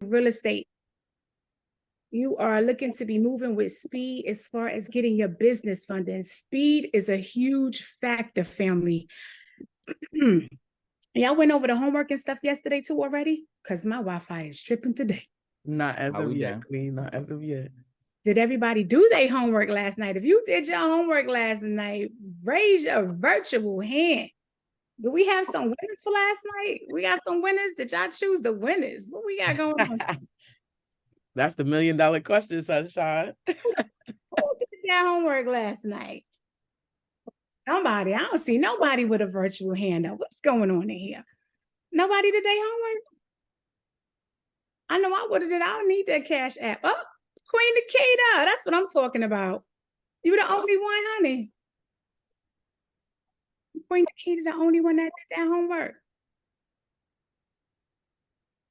real estate, you are looking to be moving with speed as far as getting your business funding. Speed is a huge factor, family. Y'all went over the homework and stuff yesterday too already? Because my Wi-Fi is tripping today. Not as of yet, Queen. Not as of yet. Did everybody do their homework last night? If you did your homework last night, raise your virtual hand. Do we have some winners for last night? We got some winners. Did y'all choose the winners? What we got going on? That's the $1 million question, Sunshine. Who did their homework last night? Somebody. I don't see nobody with a virtual hand up. What's going on in here? Nobody did their homework? I know I would have did. I don't need that Cash App. Oh, Queen Nikita. That's what I'm talking about. You the only one, honey. Queen Nikita, the only one that did that homework.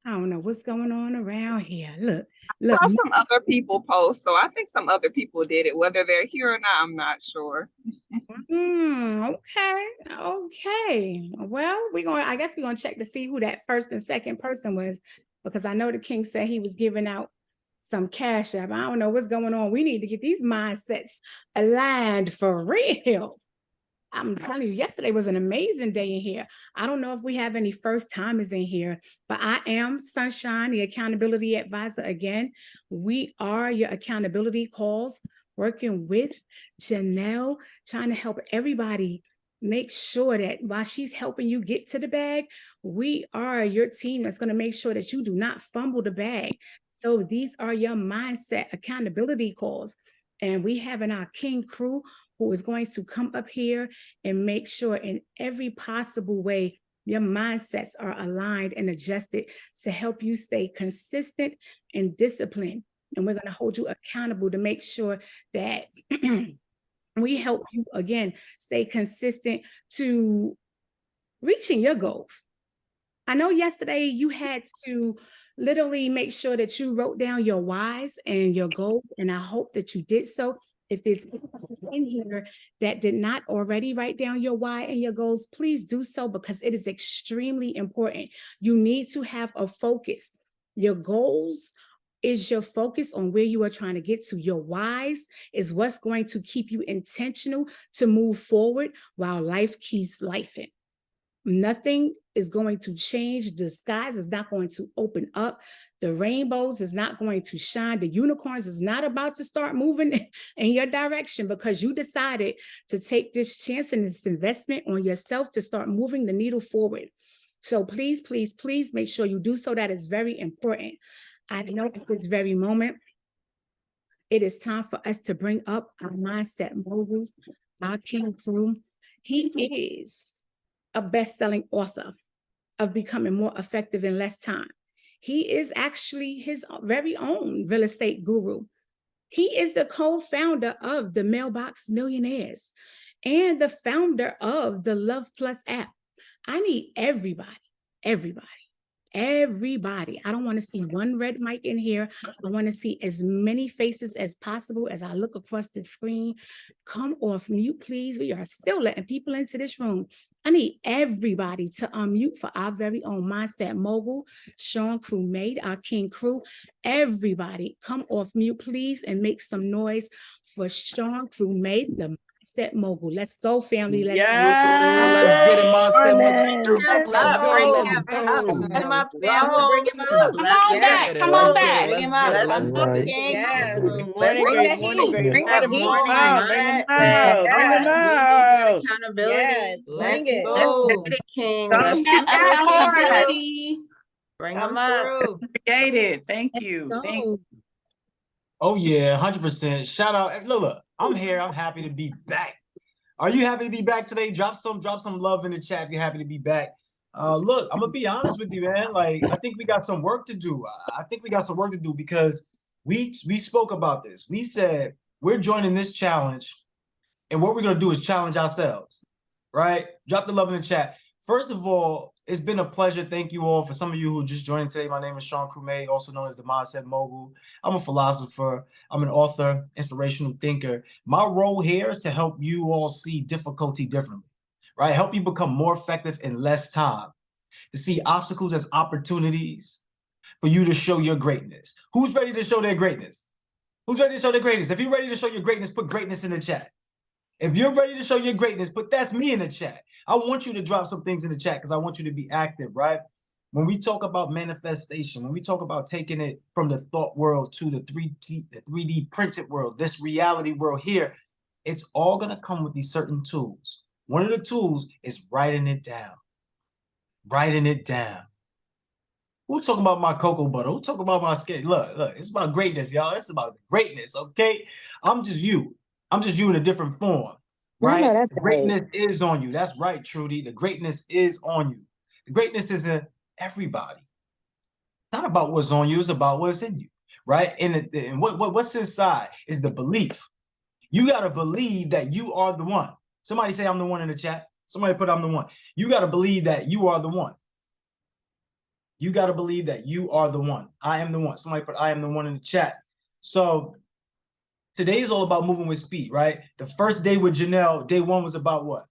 I don't know what's going on around here. Look. I saw some other people post, so I think some other people did it. Whether they're here or not, I'm not sure. Okay. Well, I guess we're gonna check to see who that first and second person was, because I know the king said he was giving out some Cash App. I don't know what's going on. We need to get these mindsets aligned for real. I'm telling you, yesterday was an amazing day in here. I don't know if we have any first timers in here, but I am Sunshine, the accountability advisor. Again, we are your accountability calls, working with Janelle, trying to help everybody make sure that while she's helping you get to the bag, we are your team that's going to make sure that you do not fumble the bag. So these are your mindset accountability calls. And we have in our King crew who is going to come up here and make sure in every possible way your mindsets are aligned and adjusted to help you stay consistent and disciplined. And we're going to hold you accountable to make sure that we help you, again, stay consistent to reaching your goals. I know yesterday you had to literally make sure that you wrote down your whys and your goals, and I hope that you did so. If there's people in here that did not already write down your why and your goals, please do so, because it is extremely important. You need to have a focus. Your goals is your focus on where you are trying to get to. Your whys is what's going to keep you intentional to move forward while life keeps lifing. Nothing is going to change. The skies is not going to open up. The rainbows is not going to shine. The unicorns is not about to start moving in your direction because you decided to take this chance and this investment on yourself to start moving the needle forward. So please, please, please make sure you do so. That is very important. I know at this very moment, it is time for us to bring up our mindset moguls, our King crew. He is a best-selling author of Becoming More Effective in Less Time. He is actually his very own real estate guru. He is the co-founder of the Mailbox Millionaires and the founder of the Luhv Plus app. I need everybody. I don't want to see one red mic in here. I want to see as many faces as possible as I look across the screen. Come off mute, please. We are still letting people into this room. I need everybody to unmute for our very own mindset mogul, Sean Crewmate, our King crew. Everybody come off mute, please, and make some noise for Sean Crewmate, the mindset mogul. Let's go, family. Let's get it, mindset mogul. Let's go. Bring him up, family. Bring him up. Come on back. Come on back. Bring him up. Let's go, King. Yes. Morning, Great. Bring that morning mindset. Bring him out. Accountability. Let's go. Let's get it, King. Bring him up. Created. Thank you. Oh yeah, 100%. Shout out. Look, I'm here. I'm happy to be back. Are you happy to be back today? Drop some love in the chat if you're happy to be back. Look, I'm gonna be honest with you, man. Like, I think we got some work to do. Because we spoke about this. We said we're joining this challenge, and what we're gonna do is challenge ourselves, right? Drop the love in the chat. First of all, it's been a pleasure. Thank you all. For some of you who are just joining today, my name is Sean Crewmate, also known as the Mindset Mogul. I'm a philosopher. I'm an author, inspirational thinker. My role here is to help you all see difficulty differently, right? Help you become more effective in less time, to see obstacles as opportunities, for you to show your greatness. Who's ready to show their greatness? Who's ready to show their greatness? If you're ready to show your greatness, put greatness in the chat. If you're ready to show your greatness, put that's me in the chat. I want you to drop some things in the chat because I want you to be active, right? When we talk about manifestation, when we talk about taking it from the thought world to the 3D printed world, this reality world here, it's all going to come with these certain tools. One of the tools is writing it down. Writing it down. Who talking about my cocoa butter? Who talking about my skin? Look, it's about greatness, y'all. It's about greatness, okay? I'm just you. I'm just you in a different form, right? that's Greatness is on you. That's right, Trudy. The greatness is on you. The greatness is in everybody. Not about what's on you. It's about what's in you, right? And what's inside is the belief. You got to believe that you are the one. Somebody say I'm the one in the chat. Somebody put I'm the one. You got to believe that you are the one. You got to believe that you are the one. I am the one. Somebody put I am the one in the chat. So today is all about moving with speed, right? The first day with Janelle, day one was about what?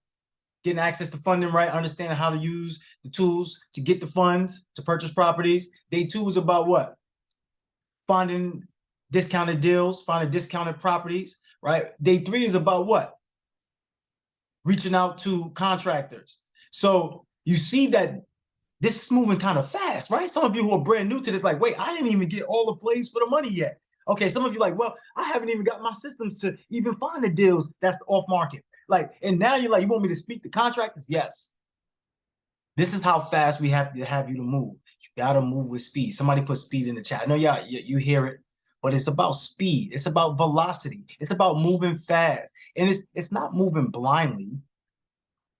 Getting access to funding, right? Understanding how to use the tools to get the funds to purchase properties. Day two was about what? Finding discounted deals, finding discounted properties, right? Day three is about what? Reaching out to contractors. So you see that this is moving kind of fast, right? Some of you who are brand new to this, like, wait, I didn't even get all the plays for the money yet. Okay, some of you like, well, I haven't even got my systems to even find the deals that's off market. Like, and now you're like, you want me to speak to contractors? Yes. This is how fast we have you to move. You got to move with speed. Somebody put speed in the chat. I know y'all, you hear it, but it's about speed. It's about velocity. It's about moving fast. And it's not moving blindly.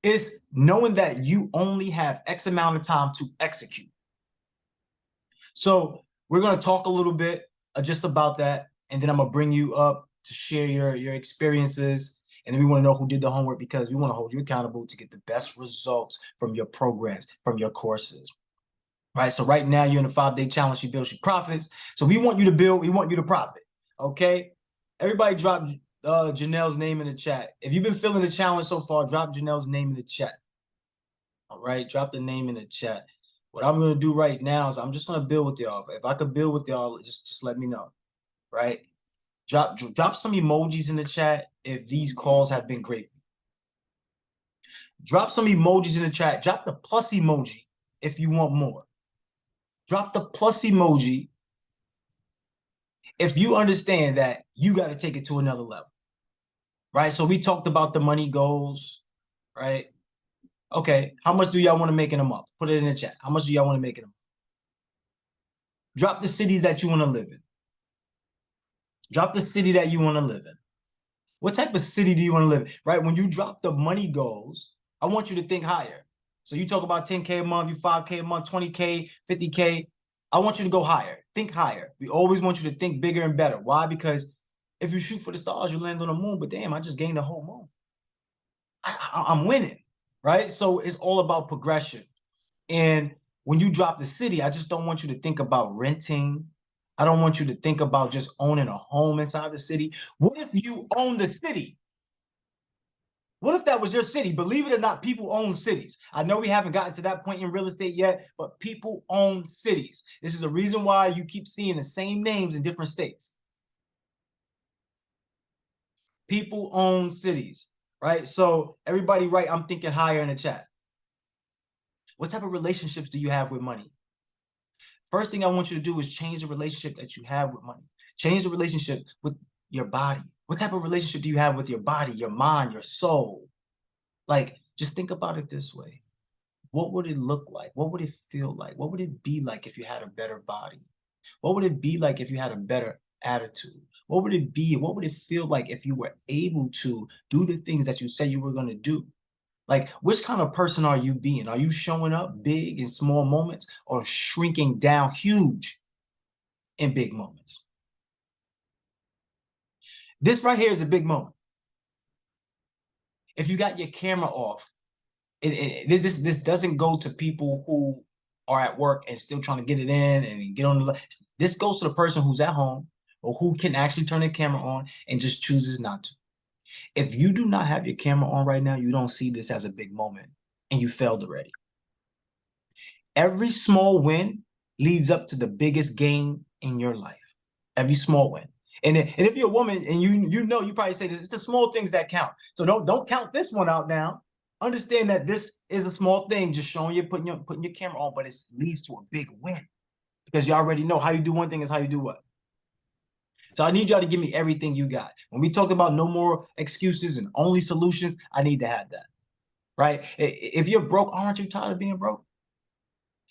It's knowing that you only have X amount of time to execute. So we're going to talk a little bit just about that. And then I'm going to bring you up to share your experiences. And then we want to know who did the homework because we want to hold you accountable to get the best results from your programs, from your courses. Right. So right now you're in a 5-day challenge. She builds, she profits. So we want you to build. We want you to profit. OK, everybody drop Janelle's name in the chat. If you've been feeling the challenge so far, drop Janelle's name in the chat. All right. Drop the name in the chat. What I'm going to do right now is I'm just going to build with y'all. If I could build with y'all, just let me know. Right. Drop some emojis in the chat if these calls have been great. Drop some emojis in the chat. Drop the plus emoji if you want more. Drop the plus emoji if you understand that you got to take it to another level. Right? So we talked about the money goals, right? Okay, how much do y'all want to make in a month? Put it in the chat. How much do y'all want to make in a month? Drop the cities that you want to live in. Drop the city that you want to live in. What type of city do you want to live in? Right? When you drop the money goals, I want you to think higher. So you talk about 10K a month, you 5K a month, 20K, 50K. I want you to go higher. Think higher. We always want you to think bigger and better. Why? Because if you shoot for the stars, you land on the moon. But damn, I just gained a whole moon. I'm winning, right? So it's all about progression. And when you drop the city, I just don't want you to think about renting. I don't want you to think about just owning a home inside the city. What if you own the city? What if that was your city? Believe it or not, people own cities. I know we haven't gotten to that point in real estate yet, but people own cities. This is the reason why you keep seeing the same names in different states. People own cities, right? So everybody write, I'm thinking higher in the chat. What type of relationships do you have with money? First thing I want you to do is change the relationship that you have with money. Change the relationship with your body. What type of relationship do you have with your body, your mind, your soul? Like, just think about it this way. What would it look like? What would it feel like? What would it be like if you had a better body? What would it be like if you had a better attitude? What would it be? What would it feel like if you were able to do the things that you said you were going to do? Like, which kind of person are you being? Are you showing up big in small moments or shrinking down huge in big moments? This right here is a big moment. If you got your camera off, this doesn't go to people who are at work and still trying to get it in and get on the. This goes to the person who's at home or who can actually turn their camera on and just chooses not to. If you do not have your camera on right now, you don't see this as a big moment and you failed already. Every small win leads up to the biggest gain in your life. Every small win. And if you're a woman and you probably say this, it's the small things that count. So don't count this one out now. Understand that this is a small thing, just showing you, putting your camera on, but it leads to a big win. Because you already know how you do one thing is how you do what. So I need y'all to give me everything you got. When we talk about no more excuses and only solutions, I need to have that, right? If you're broke, aren't you tired of being broke?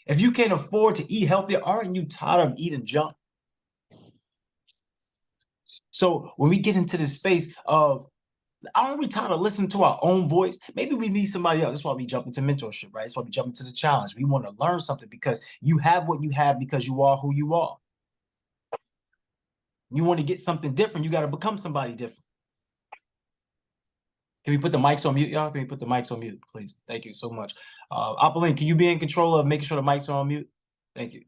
If you can't afford to eat healthier, aren't you tired of eating junk? So when we get into this space of, aren't we tired of listening to our own voice? Maybe we need somebody else. That's why we jump into mentorship, right? That's why we jump into the challenge. We want to learn something because you have what you have because you are who you are. You want to get something different, you got to become somebody different. Can we put the mics on mute, y'all? Can we put the mics on mute, please? Thank you so much. Apolline, can you be in control of making sure the mics are on mute? Thank you.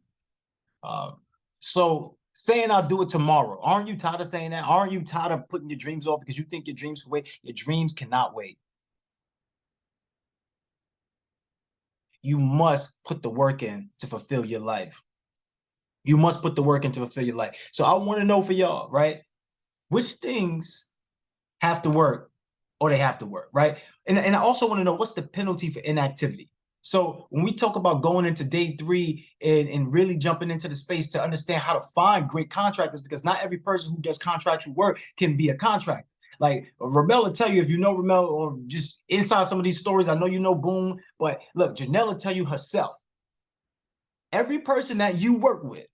So saying I'll do it tomorrow. Aren't you tired of saying that? Aren't you tired of putting your dreams off because you think your dreams can wait? Your dreams cannot wait. You must put the work in to fulfill your life. You must put the work in to fulfill your life. So I want to know for y'all, right? Which things have to work or they have to work, right? And I also want to know what's the penalty for inactivity. So when we talk about going into day 3 and really jumping into the space to understand how to find great contractors, because not every person who does contractual work can be a contractor. Like Ramel will tell you, if you know Ramel or just inside some of these stories, I know you know Boom, but look, Janelle will tell you herself. Every person that you work with,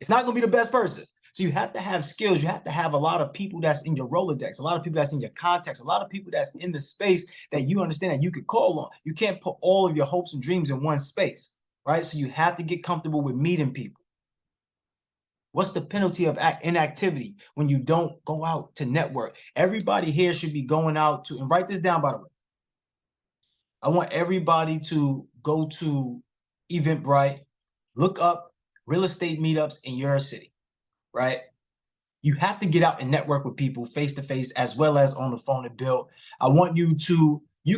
it's not going to be the best person. So you have to have skills. You have to have a lot of people that's in your Rolodex, a lot of people that's in your context, a lot of people that's in the space that you understand that you could call on. You can't put all of your hopes and dreams in one space, right? So you have to get comfortable with meeting people. What's the penalty of inactivity when you don't go out to network? Everybody here should be going out to, and write this down, by the way. I want everybody to go to Eventbrite, look up real estate meetups in your city. Right? You have to get out and network with people face to face as well as on the phone and build. I want you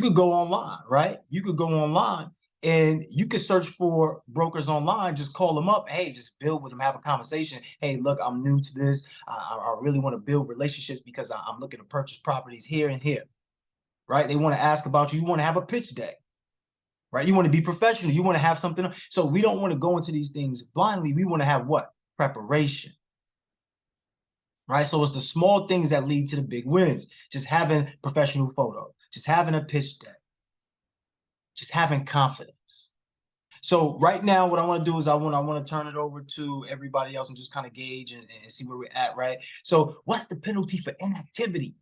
could go online, right? You could go online and you could search for brokers online, just call them up. Hey, just build with them, have a conversation. Hey, look, I'm new to this. I really want to build relationships because I'm looking to purchase properties here and here, right? They want to ask about you. You want to have a pitch deck, right? You want to be professional. You want to have something. So we don't want to go into these things blindly. We want to have what? Preparation. Right? So it's the small things that lead to the big wins. Just having professional photo, just having a pitch deck, just having confidence. So right now, what I want to do is I want to turn it over to everybody else and just kind of gauge and see where we're at, right? So what's the penalty for inactivity?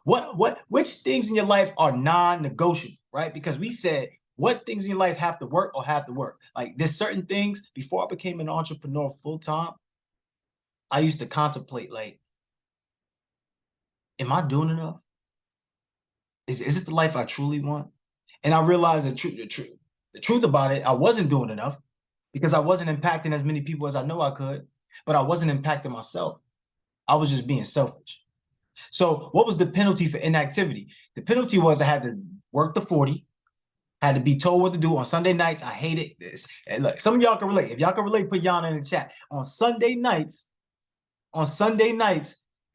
Which things in your life are non-negotiable, right? Because we said, what things in your life have to work or have to work? Like there's certain things, before I became an entrepreneur full-time, I used to contemplate like, am I doing enough? Is this the life I truly want? And I realized the truth about it, I wasn't doing enough because I wasn't impacting as many people as I know I could, but I wasn't impacting myself. I was just being selfish. So what was the penalty for inactivity? The penalty was I had to work the 40, had to be told what to do on Sunday nights. I hated this. And look, some of y'all can relate. If y'all can relate, put y'all in the chat. On Sunday nights, as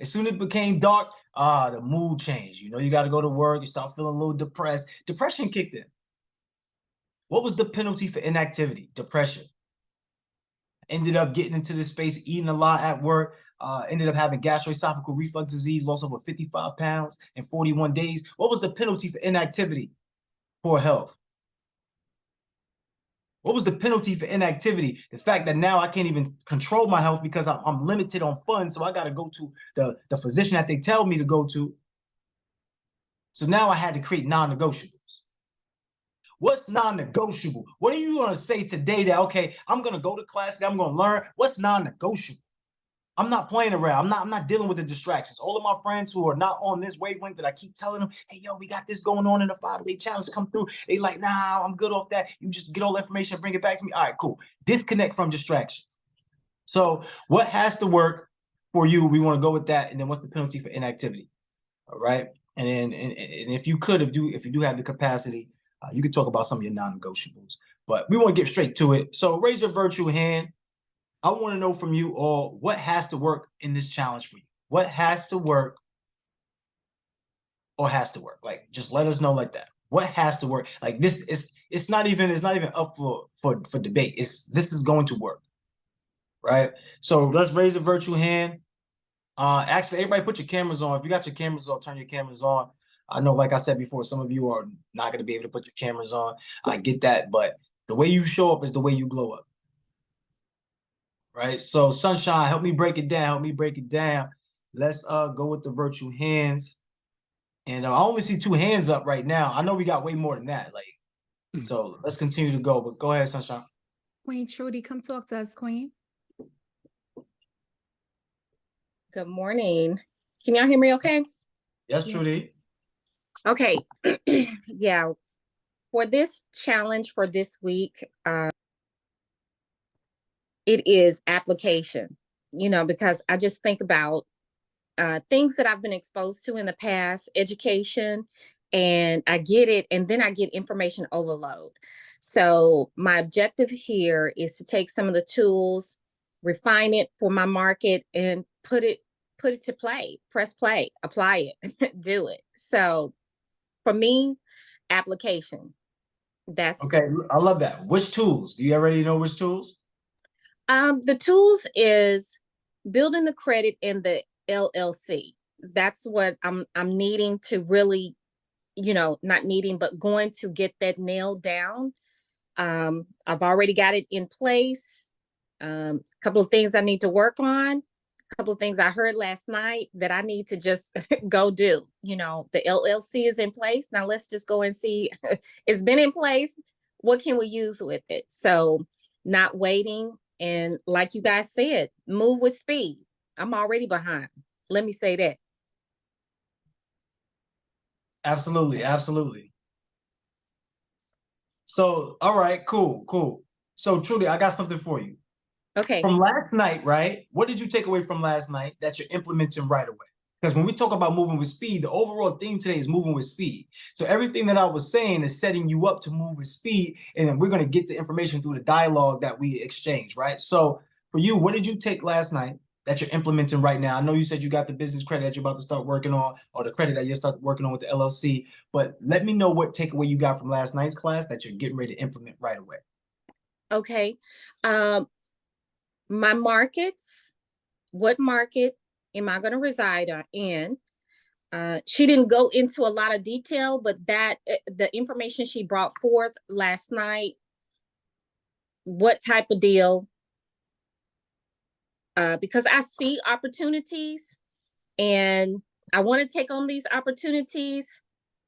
soon as it became dark, the mood changed. You know, you got to go to work. You start feeling a little depressed. Depression kicked in. What was the penalty for inactivity? Depression. Ended up getting into this space, eating a lot at work. Ended up having gastroesophageal reflux disease, lost over 55 pounds in 41 days. What was the penalty for inactivity? Poor health. What was the penalty for inactivity? The fact that now I can't even control my health because I'm limited on funds. So I got to go to the physician that they tell me to go to. So now I had to create non-negotiables. What's non-negotiable? What are you going to say today that, okay, I'm going to go to class, I'm going to learn? What's non-negotiable? I'm not playing around. I'm not dealing with the distractions. All of my friends who are not on this wavelength that I keep telling them, hey, yo, we got this going on in the 5-day challenge, come through. They like, nah, I'm good off that. You just get all the information and bring it back to me. All right, cool. Disconnect from distractions. So what has to work for you? We want to go with that. And then what's the penalty for inactivity? All right. And then and if you do have the capacity, you could talk about some of your non-negotiables. But we want to get straight to it. So raise your virtual hand I want to know from you all what has to work in this challenge for you. What has to work or has to work? Like, just let us know like that. What has to work? Like this is it's not even up for debate. This is going to work, right? So let's raise a virtual hand. Actually, everybody put your cameras on. If you got your cameras on, turn your cameras on. I know, like I said before, some of you are not going to be able to put your cameras on. I get that, but the way you show up is the way you glow up, right? So, Sunshine, help me break it down. Help me break it down. Let's go with the virtual hands. And I only see 2 hands up right now. I know we got way more than that. Like, so let's continue to go. But go ahead, Sunshine. Queen Trudy, come talk to us, Queen. Good morning. Can y'all hear me okay? Yes, Trudy. Okay. Yeah. For this challenge for this week, it is application, because I just think about things that I've been exposed to in the past, education, and I get it, and then I get information overload. So my objective here is to take some of the tools, refine it for my market, and put it to play, press play, apply it, do it. So for me, application. That's Okay, I love that. Which tools? Do you already know which tools? the tools is building the credit in the LLC. That's what I'm needing to really, not needing, but going to get that nailed down. I've already got it in place. A couple of things I need to work on. A couple of things I heard last night that I need to just go do. The LLC is in place. Now let's just go and see. It's been in place. What can we use with it? So not waiting. And like you guys said, move with speed. I'm already behind. Let me say that. Absolutely, absolutely. So, all right, cool. So, Trudy, I got something for you. Okay. From last night, right? What did you take away from last night that you're implementing right away? Because when we talk about moving with speed, the overall theme today is moving with speed. So everything that I was saying is setting you up to move with speed, and then we're going to get the information through the dialogue that we exchange, right? So for you, what did you take last night that you're implementing right now? I know you said you got the business credit that you're about to start working on, or the credit that you're start working on with the LLC, but let me know what takeaway you got from last night's class that you're getting ready to implement right away. Okay. My markets, what market am I going to reside in? She didn't go into a lot of detail, but the information she brought forth last night, what type of deal? Because I see opportunities and I want to take on these opportunities,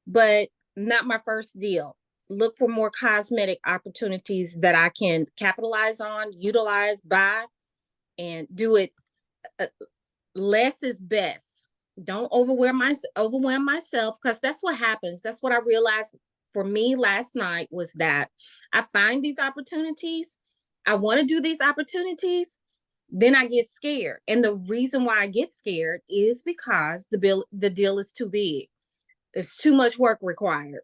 but not my first deal. Look for more cosmetic opportunities that I can capitalize on, utilize, buy, and do it. Less is best. Don't overwhelm myself, because that's what happens. That's what I realized for me last night, was that I find these opportunities. I want to do these opportunities. Then I get scared. And the reason why I get scared is because the deal is too big. It's too much work required,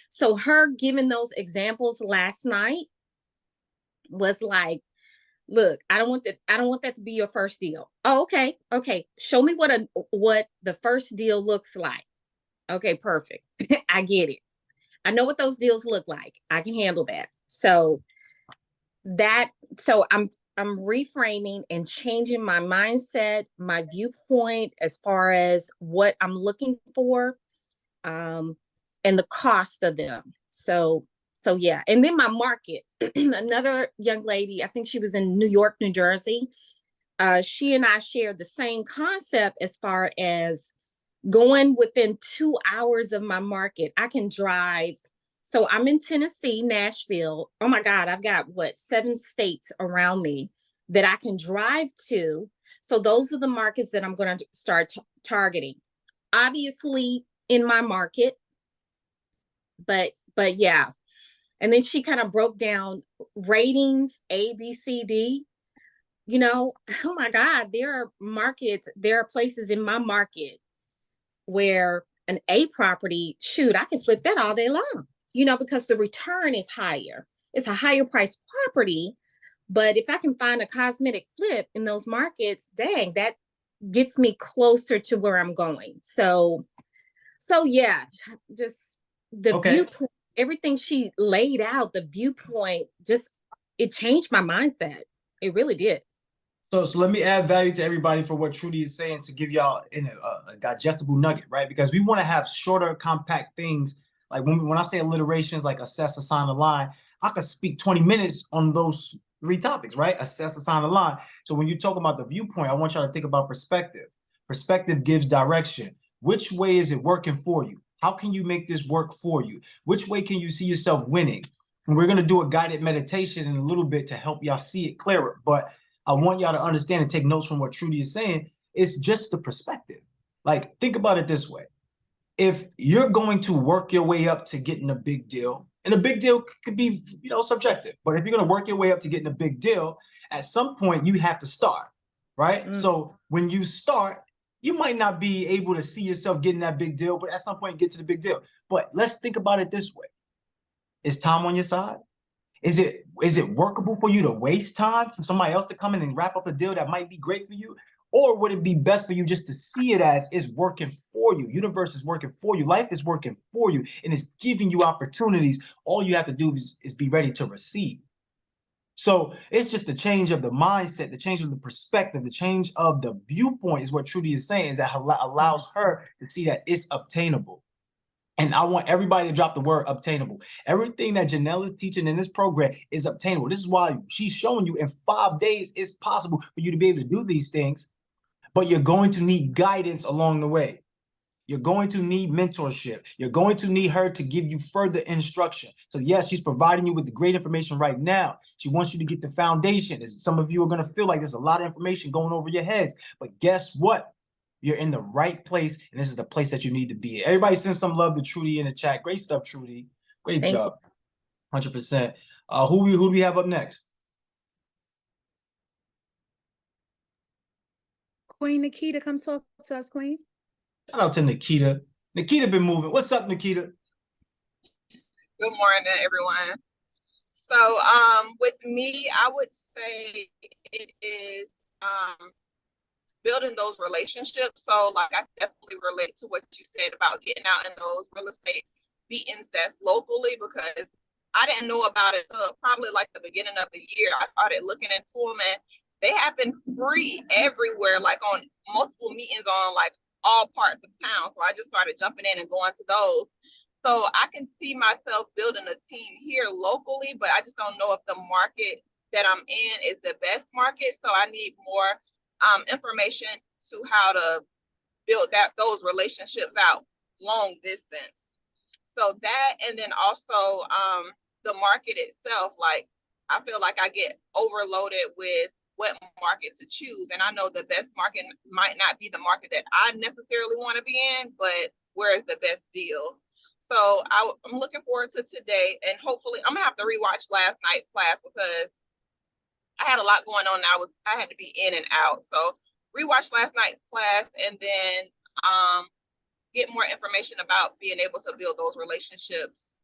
So her giving those examples last night was like, look, I don't want that to be your first deal. Oh, okay. Show me what the first deal looks like. Okay, perfect. I get it. I know what those deals look like. I can handle that. So I'm reframing and changing my mindset, my viewpoint as far as what I'm looking for, and the cost of them. So yeah. And then my market, another young lady, I think she was in New York, New Jersey. She and I shared the same concept as far as going within 2 hours of my market. I can drive. So I'm in Tennessee, Nashville. Oh my God, I've got 7 states around me that I can drive to. So those are the markets that I'm going to start targeting. Obviously in my market, but yeah. And then she kind of broke down ratings, A, B, C, D. Oh my God, there are places in my market where an A property, shoot, I can flip that all day long, because the return is higher. It's a higher price property, But if I can find a cosmetic flip in those markets, dang, that gets me closer to where I'm going. So yeah, just the Okay. viewpoint, everything she laid out, the viewpoint, just it changed my mindset. It really did. So let me add value to everybody for what Trudy is saying to give y'all a digestible nugget, right? Because we want to have shorter, compact things. Like when I say alliterations, like assess, assign, align, I could speak 20 minutes on those 3 topics, right? Assess, assign, align. So when you talk about the viewpoint, I want y'all to think about perspective. Perspective gives direction. Which way is it working for you? How can you make this work for you? Which way can you see yourself winning? And we're going to do a guided meditation in a little bit to help y'all see it clearer. But I want y'all to understand and take notes from what Trudy is saying. It's just the perspective. Like, think about it this way. If you're going to work your way up to getting a big deal, and a big deal could be, subjective, but if you're going to work your way up to getting a big deal, at some point you have to start, right? So when you start, you might not be able to see yourself getting that big deal, but at some point get to the big deal. But let's think about it this way. Is time on your side? Is it workable for you to waste time for somebody else to come in and wrap up a deal that might be great for you? Or would it be best for you just to see it as it's working for you? Universe is working for you. Life is working for you, and it's giving you opportunities. All you have to do is be ready to receive. So it's just the change of the mindset, the change of the perspective, the change of the viewpoint is what Trudy is saying, that allows her to see that it's obtainable. And I want everybody to drop the word obtainable. Everything that Janelle is teaching in this program is obtainable. This is why she's showing you in 5 days it's possible for you to be able to do these things, but you're going to need guidance along the way. You're going to need mentorship. You're going to need her to give you further instruction. So yes, she's providing you with the great information right now. She wants you to get the foundation. Some of you are going to feel like there's a lot of information going over your heads, but guess what? You're in the right place, and this is the place that you need to be. Everybody send some love to Trudy in the chat. Great stuff, Trudy. Great Thank job. 100%. Who do we have up next? Queen Nikita, come talk to us, Queen. Shout out to Nikita. Nikita been moving. What's up, Nikita? Good morning, everyone. So with me, I would say it is building those relationships. So like I definitely relate to what you said about getting out in those real estate meetings that's locally, because I didn't know about it until probably like the beginning of the year. I started looking into them, and they have been free everywhere, like on multiple meetings on like all parts of town. So I just started jumping in and going to those. So I can see myself building a team here locally, but I just don't know if the market that I'm in is the best market. So I need more information to how to build those relationships out long distance. So that, and then also the market itself, like I feel like I get overloaded with what market to choose. And I know the best market might not be the market that I necessarily want to be in, but where is the best deal? So I'm looking forward to today, and hopefully I'm gonna have to rewatch last night's class because I had a lot going on. I had to be in and out. So rewatch last night's class, and then get more information about being able to build those relationships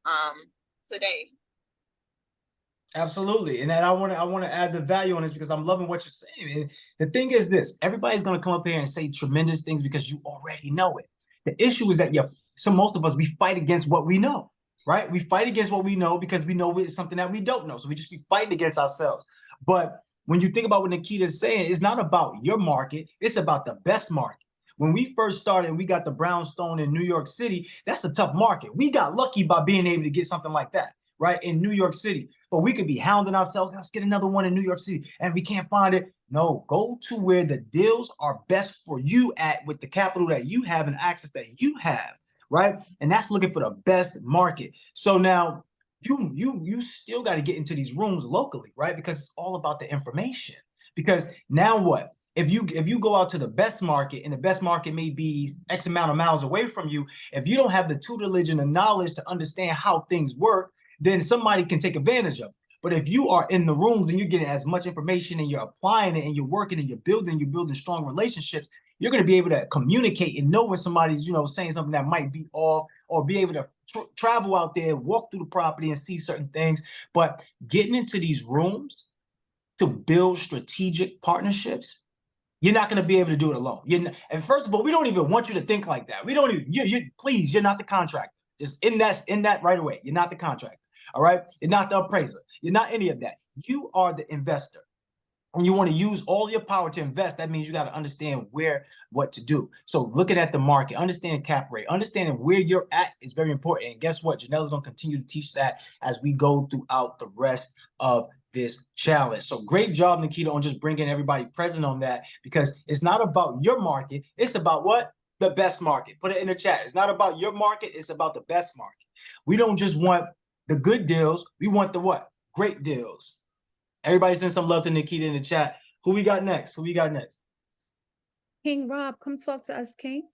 today. Absolutely. And then I want to add the value on this because I'm loving what you're saying. And the thing is this, everybody's going to come up here and say tremendous things because you already know it. The issue is that most of us, we fight against what we know, right? We fight against what we know because we know it's something that we don't know. So we just be fighting against ourselves. But when you think about what Nikita is saying, it's not about your market. It's about the best market. When we first started, we got the brownstone in New York City. That's a tough market. We got lucky by being able to get something like that, right? In New York City. But we could be hounding ourselves. Let's get another one in New York City. And if we can't find it, no, go to where the deals are best for you at with the capital that you have and access that you have, right? And that's looking for the best market. So now you still got to get into these rooms locally, right? Because it's all about the information. Because now what? If you go out to the best market, and the best market may be X amount of miles away from you, if you don't have the tutelage and the knowledge to understand how things work, then somebody can take advantage of it. But if you are in the rooms and you're getting as much information and you're applying it and you're working and you're building strong relationships, you're going to be able to communicate and know when somebody's, saying something that might be off, or be able to travel out there, walk through the property and see certain things. But getting into these rooms to build strategic partnerships, you're not going to be able to do it alone. And first of all, we don't even want you to think like that. We don't even, please, you're not the contractor. Just in that right away. You're not the contractor. All right. You're not the appraiser. You're not any of that. You are the investor. When you want to use all your power to invest, that means you got to understand what to do. So looking at the market, understanding cap rate, understanding where you're at is very important. And guess what? Janelle is going to continue to teach that as we go throughout the rest of this challenge. So great job, Nikita, on just bringing everybody present on that, because it's not about your market. It's about what? The best market. Put it in the chat. It's not about your market. It's about the best market. We don't just want the good deals. We want the what? Great deals. Everybody send some love to Nikita in the chat. Who we got next? King Rob, come talk to us, King.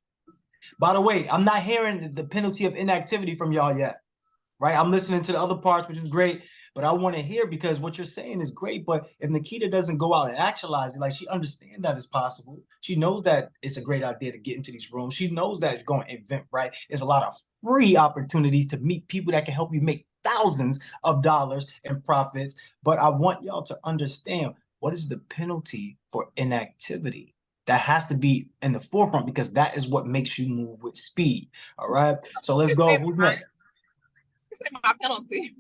By the way, I'm not hearing the penalty of inactivity from y'all yet, right? I'm listening to the other parts, which is great, but I want to hear, because what you're saying is great, but if Nikita doesn't go out and actualize it, like, she understands that it's possible. She knows that it's a great idea to get into these rooms. She knows that it's going to event, right? There's a lot of free opportunity to meet people that can help you make thousands of dollars in profits. But I want y'all to understand, what is the penalty for inactivity? That has to be in the forefront, because that is what makes you move with speed. All right. So let's go. Who's next? You say my penalty.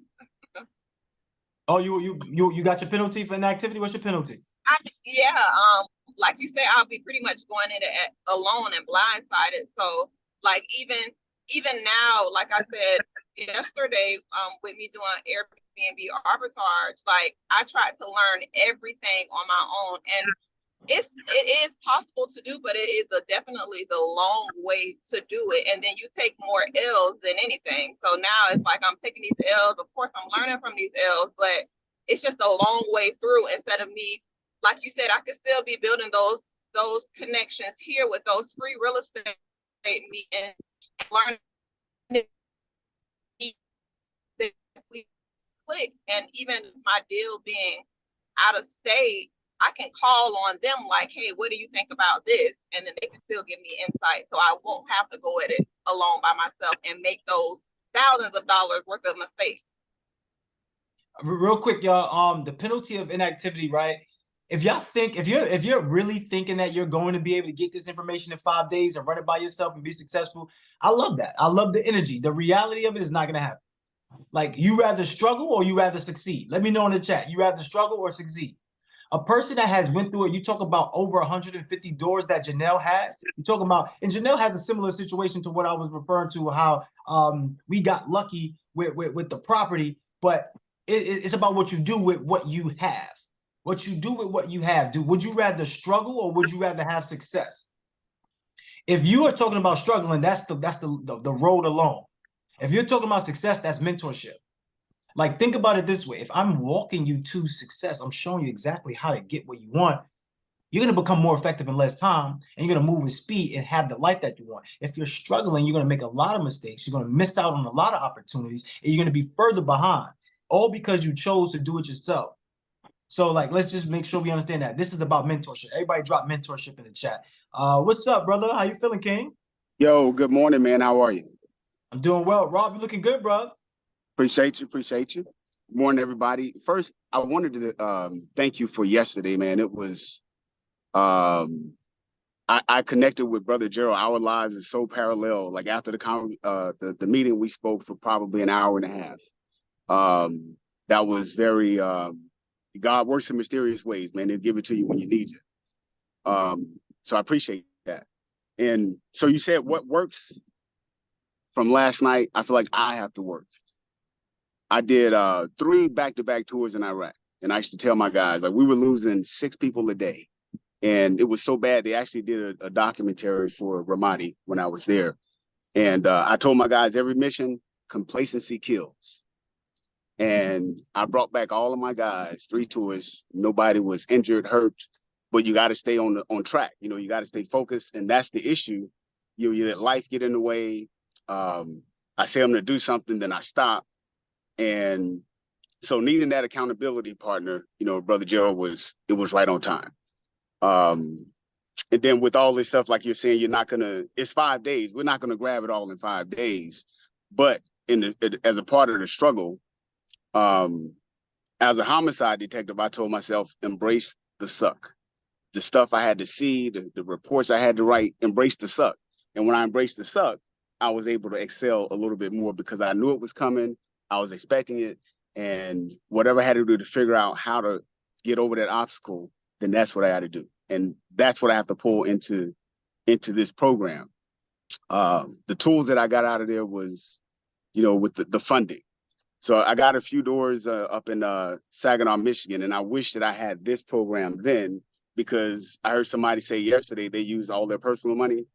Oh, you got your penalty for inactivity? What's your penalty? Like you say, I'll be pretty much going in it alone and blindsided. So like even now, like I said yesterday, with me doing Airbnb arbitrage, like I tried to learn everything on my own, and it is possible to do, but it is definitely the long way to do it. And then you take more L's than anything. So now it's like I'm taking these L's. Of course, I'm learning from these L's, but it's just a long way through, instead of me, like you said, I could still be building those connections here with those free real estate meetings, learning that we click. And even my deal being out of state, I can call on them like, hey, what do you think about this? And then they can still give me insight. So I won't have to go at it alone by myself and make those thousands of dollars worth of mistakes. Real quick, y'all, the penalty of inactivity, right? If you're really thinking that you're going to be able to get this information in 5 days and run it by yourself and be successful, I love that. I love the energy. The reality of it is not going to happen. Like, you rather struggle or you rather succeed? Let me know in the chat. You rather struggle or succeed? A person that has went through it, you talk about over 150 doors that Janelle has. You talk about, and Janelle has a similar situation to what I was referring to, how we got lucky with the property, but it's about what you do with what you have. What you do with what you have. Would you rather struggle or would you rather have success? If you are talking about struggling, that's the road alone. If you're talking about success, that's mentorship. Like, think about it this way. If I'm walking you to success, I'm showing you exactly how to get what you want, you're going to become more effective in less time, and you're going to move with speed and have the life that you want. If you're struggling, you're going to make a lot of mistakes. You're going to miss out on a lot of opportunities, and you're going to be further behind, all because you chose to do it yourself. So, like, let's just make sure we understand that this is about mentorship. Everybody drop mentorship in the chat. What's up, brother? How you feeling, King? Yo, good morning, man. How are you? I'm doing well. Rob, you looking good, bro. Appreciate you. Good morning, everybody. First, I wanted to thank you for yesterday, man. It was I connected with Brother Gerald. Our lives are so parallel. Like, after the meeting, we spoke for probably an hour and a half. That was very God works in mysterious ways, man. He'll give it to you when you need it. So I appreciate that. And so you said what works from last night. I feel like I have to work. I did 3 back-to-back tours in Iraq. And I used to tell my guys, like, we were losing 6 people a day. And it was so bad, they actually did a documentary for Ramadi when I was there. And I told my guys, every mission, complacency kills. And I brought back all of my guys, 3 tours. Nobody was injured, hurt, but you got to stay on track. You know, you got to stay focused. And that's the issue. You let life get in the way. I say I'm going to do something, then I stop. And so needing that accountability partner, you know, Brother Gerald was right on time. And then with all this stuff, like you're saying, it's 5 days. We're not going to grab it all in 5 days. But as a part of the struggle, as a homicide detective, I told myself, embrace the suck. The stuff I had to see, the reports I had to write, embrace the suck. And when I embraced the suck, I was able to excel a little bit more because I knew it was coming. I was expecting it. And whatever I had to do to figure out how to get over that obstacle, then that's what I had to do. And that's what I have to pull into this program. The tools that I got out of there was, with the funding. So I got a few doors up in Saginaw, Michigan, and I wish that I had this program then, because I heard somebody say yesterday they used all their personal money.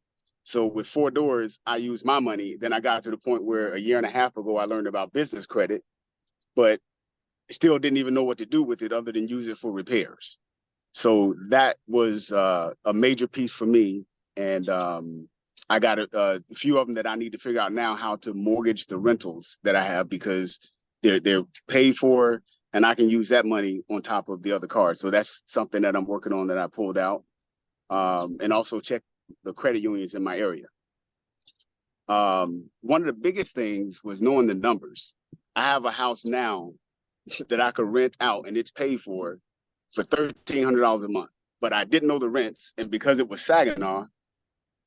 So with 4 doors, I used my money. Then I got to the point where a year and a half ago, I learned about business credit, but still didn't even know what to do with it other than use it for repairs. So that was a major piece for me. And I got a few of them that I need to figure out now how to mortgage the rentals that I have, because they're paid for, and I can use that money on top of the other cards. So that's something that I'm working on that I pulled out, and also check the credit unions in my area. One of the biggest things was knowing the numbers. I have a house now that I could rent out, and it's paid for $1,300 a month. But I didn't know the rents, and because it was Saginaw,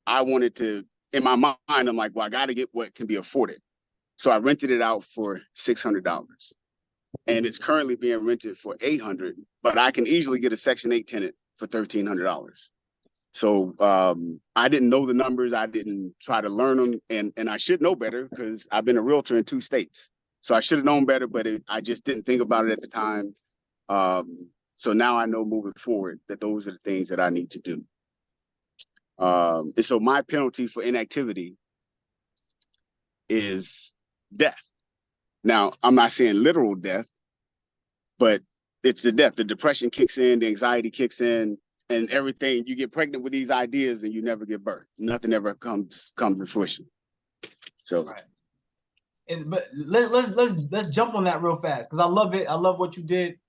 I wanted to. In my mind, I'm like, well, I got to get what can be afforded. So I rented it out for $600, and it's currently being rented for $800. But I can easily get a Section 8 tenant for $1,300. So I didn't know the numbers. I didn't try to learn them, and I should know better because I've been a realtor in 2 states. So I should have known better, but I just didn't think about it at the time. So now I know moving forward that those are the things that I need to do. And so my penalty for inactivity is death. Now, I'm not saying literal death, but it's the death. The depression kicks in, the anxiety kicks in, and everything. You get pregnant with these ideas and you never give birth. Nothing ever comes to fruition. So, Right. But let's jump on that real fast, because I love it. I love what you did,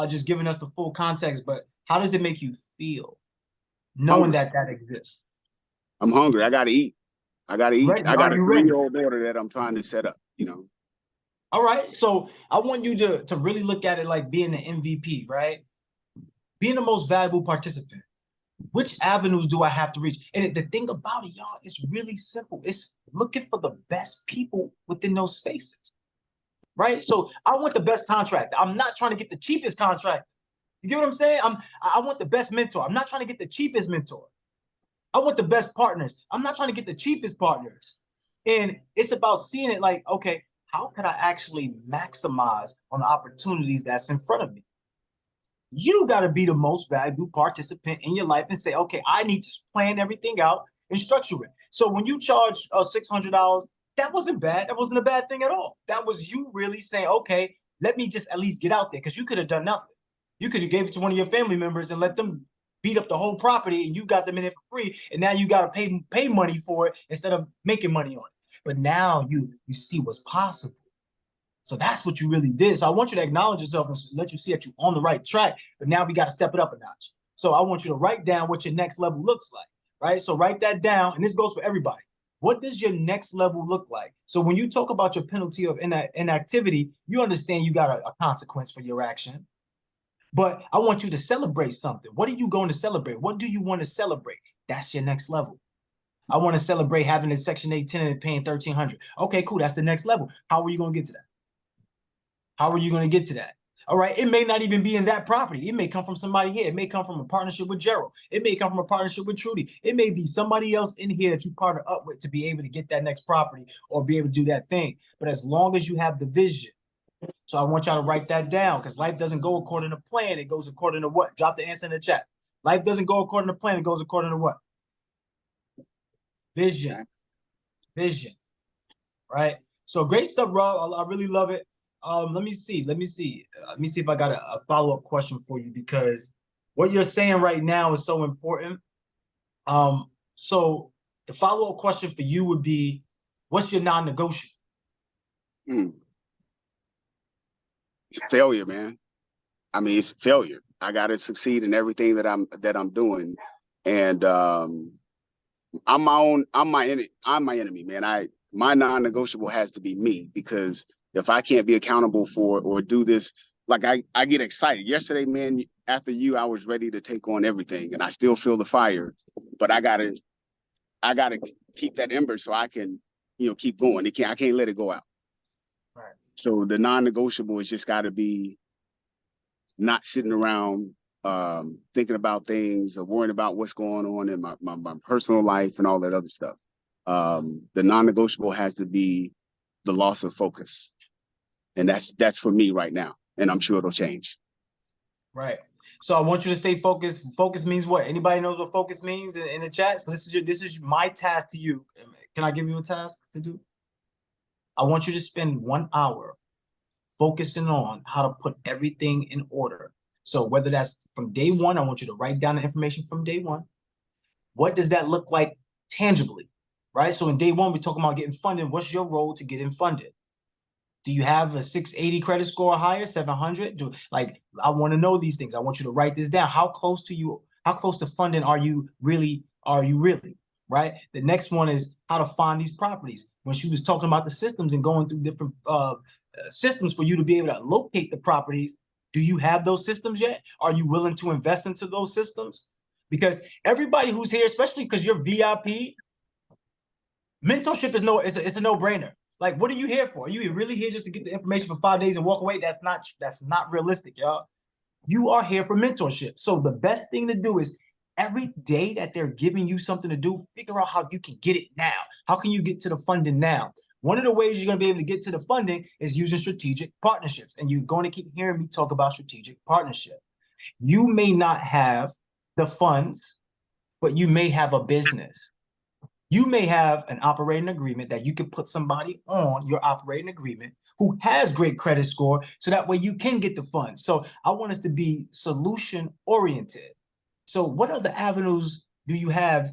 just giving us the full context. But how does it make you feel knowing that exists? I'm hungry. I gotta eat. Right. I got a Are you ready? 3-year-old daughter that I'm trying to set up. All right. So I want you to really look at it like being the MVP, right? Being the most valuable participant. Which avenues do I have to reach? And the thing about it, y'all, it's really simple. It's looking for the best people within those spaces, right? So I want the best contract. I'm not trying to get the cheapest contract. You get what I'm saying? I want the best mentor. I'm not trying to get the cheapest mentor. I want the best partners. I'm not trying to get the cheapest partners. And it's about seeing it like, okay, how can I actually maximize on the opportunities that's in front of me? You got to be the most valuable participant in your life and say, okay, I need to plan everything out and structure it. So when you charge $600, that wasn't bad. That wasn't a bad thing at all. That was you really saying, okay, let me just at least get out there, because you could have done nothing. You could have gave it to one of your family members and let them beat up the whole property, and you got them in it for free. And now you got to pay money for it instead of making money on it. But now you see what's possible. So that's what you really did. So I want you to acknowledge yourself and let you see that you're on the right track. But now we got to step it up a notch. So I want you to write down what your next level looks like, right? So write that down, and this goes for everybody. What does your next level look like? So when you talk about your penalty of inactivity, you understand you got a consequence for your action. But I want you to celebrate something. What are you going to celebrate? What do you want to celebrate? That's your next level. I want to celebrate having a Section 8 tenant and paying $1,300. Okay, cool. That's the next level. How are you going to get to that? How are you going to get to that? All right. It may not even be in that property. It may come from somebody here. It may come from a partnership with Gerald. It may come from a partnership with Trudy. It may be somebody else in here that you partner up with to be able to get that next property or be able to do that thing. But as long as you have the vision. So I want y'all to write that down, because life doesn't go according to plan. It goes according to what? Drop the answer in the chat. Life doesn't go according to plan. It goes according to what? Vision. Vision. Right? So great stuff, Rob. I really love it. Let me see if I got a follow-up question for you, because what you're saying right now is so important. So the follow-up question for you would be, what's your non-negotiable? Failure, man. I mean, it's failure. I got to succeed in everything that I'm doing, and I'm my enemy, man. My non-negotiable has to be me, because if I can't be accountable for or do this like I get excited. Yesterday, man, after you, I was ready to take on everything, and I still feel the fire, but I gotta keep that ember so I can, keep going. I can't let it go out. Right. So the non-negotiable has just got to be not sitting around thinking about things or worrying about what's going on in my personal life and all that other stuff. The non-negotiable has to be the loss of focus. And that's for me right now. And I'm sure it'll change. Right. So I want you to stay focused. Focus means what? Anybody knows what focus means in the chat? So this is my task to you. Can I give you a task to do? I want you to spend 1 hour focusing on how to put everything in order. So whether that's from day one, I want you to write down the information from day one. What does that look like tangibly, right? So in day one, we're talking about getting funded. What's your role to getting funded? Do you have a 680 credit score or higher, 700? I want to know these things. I want you to write this down. How close to funding are you really, right? The next one is how to find these properties. When she was talking about the systems and going through different systems for you to be able to locate the properties, do you have those systems yet? Are you willing to invest into those systems? Because everybody who's here, especially because you're VIP, mentorship is it's a no-brainer. Like, what are you here for? Are you really here just to get the information for 5 days and walk away? That's not realistic, y'all. You are here for mentorship. So the best thing to do is every day that they're giving you something to do, figure out how you can get it now. How can you get to the funding now? One of the ways you're going to be able to get to the funding is using strategic partnerships. And you're going to keep hearing me talk about strategic partnership. You may not have the funds, but you may have a business. You may have an operating agreement that you can put somebody on your operating agreement who has great credit score, so that way you can get the funds. So I want us to be solution oriented. So what other avenues do you have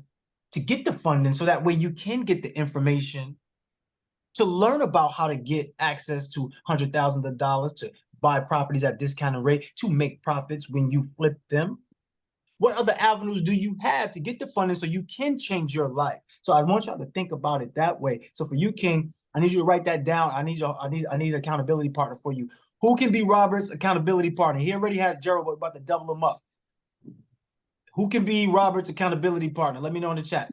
to get the funding so that way you can get the information to learn about how to get access to $100,000 to buy properties at discounted rate, to make profits when you flip them? What other avenues do you have to get the funding so you can change your life? So I want y'all to think about it that way. So for you, King, I need you to write that down. I need an accountability partner for you. Who can be Robert's accountability partner? He already has Gerald, but about to double him up. Who can be Robert's accountability partner? Let me know in the chat.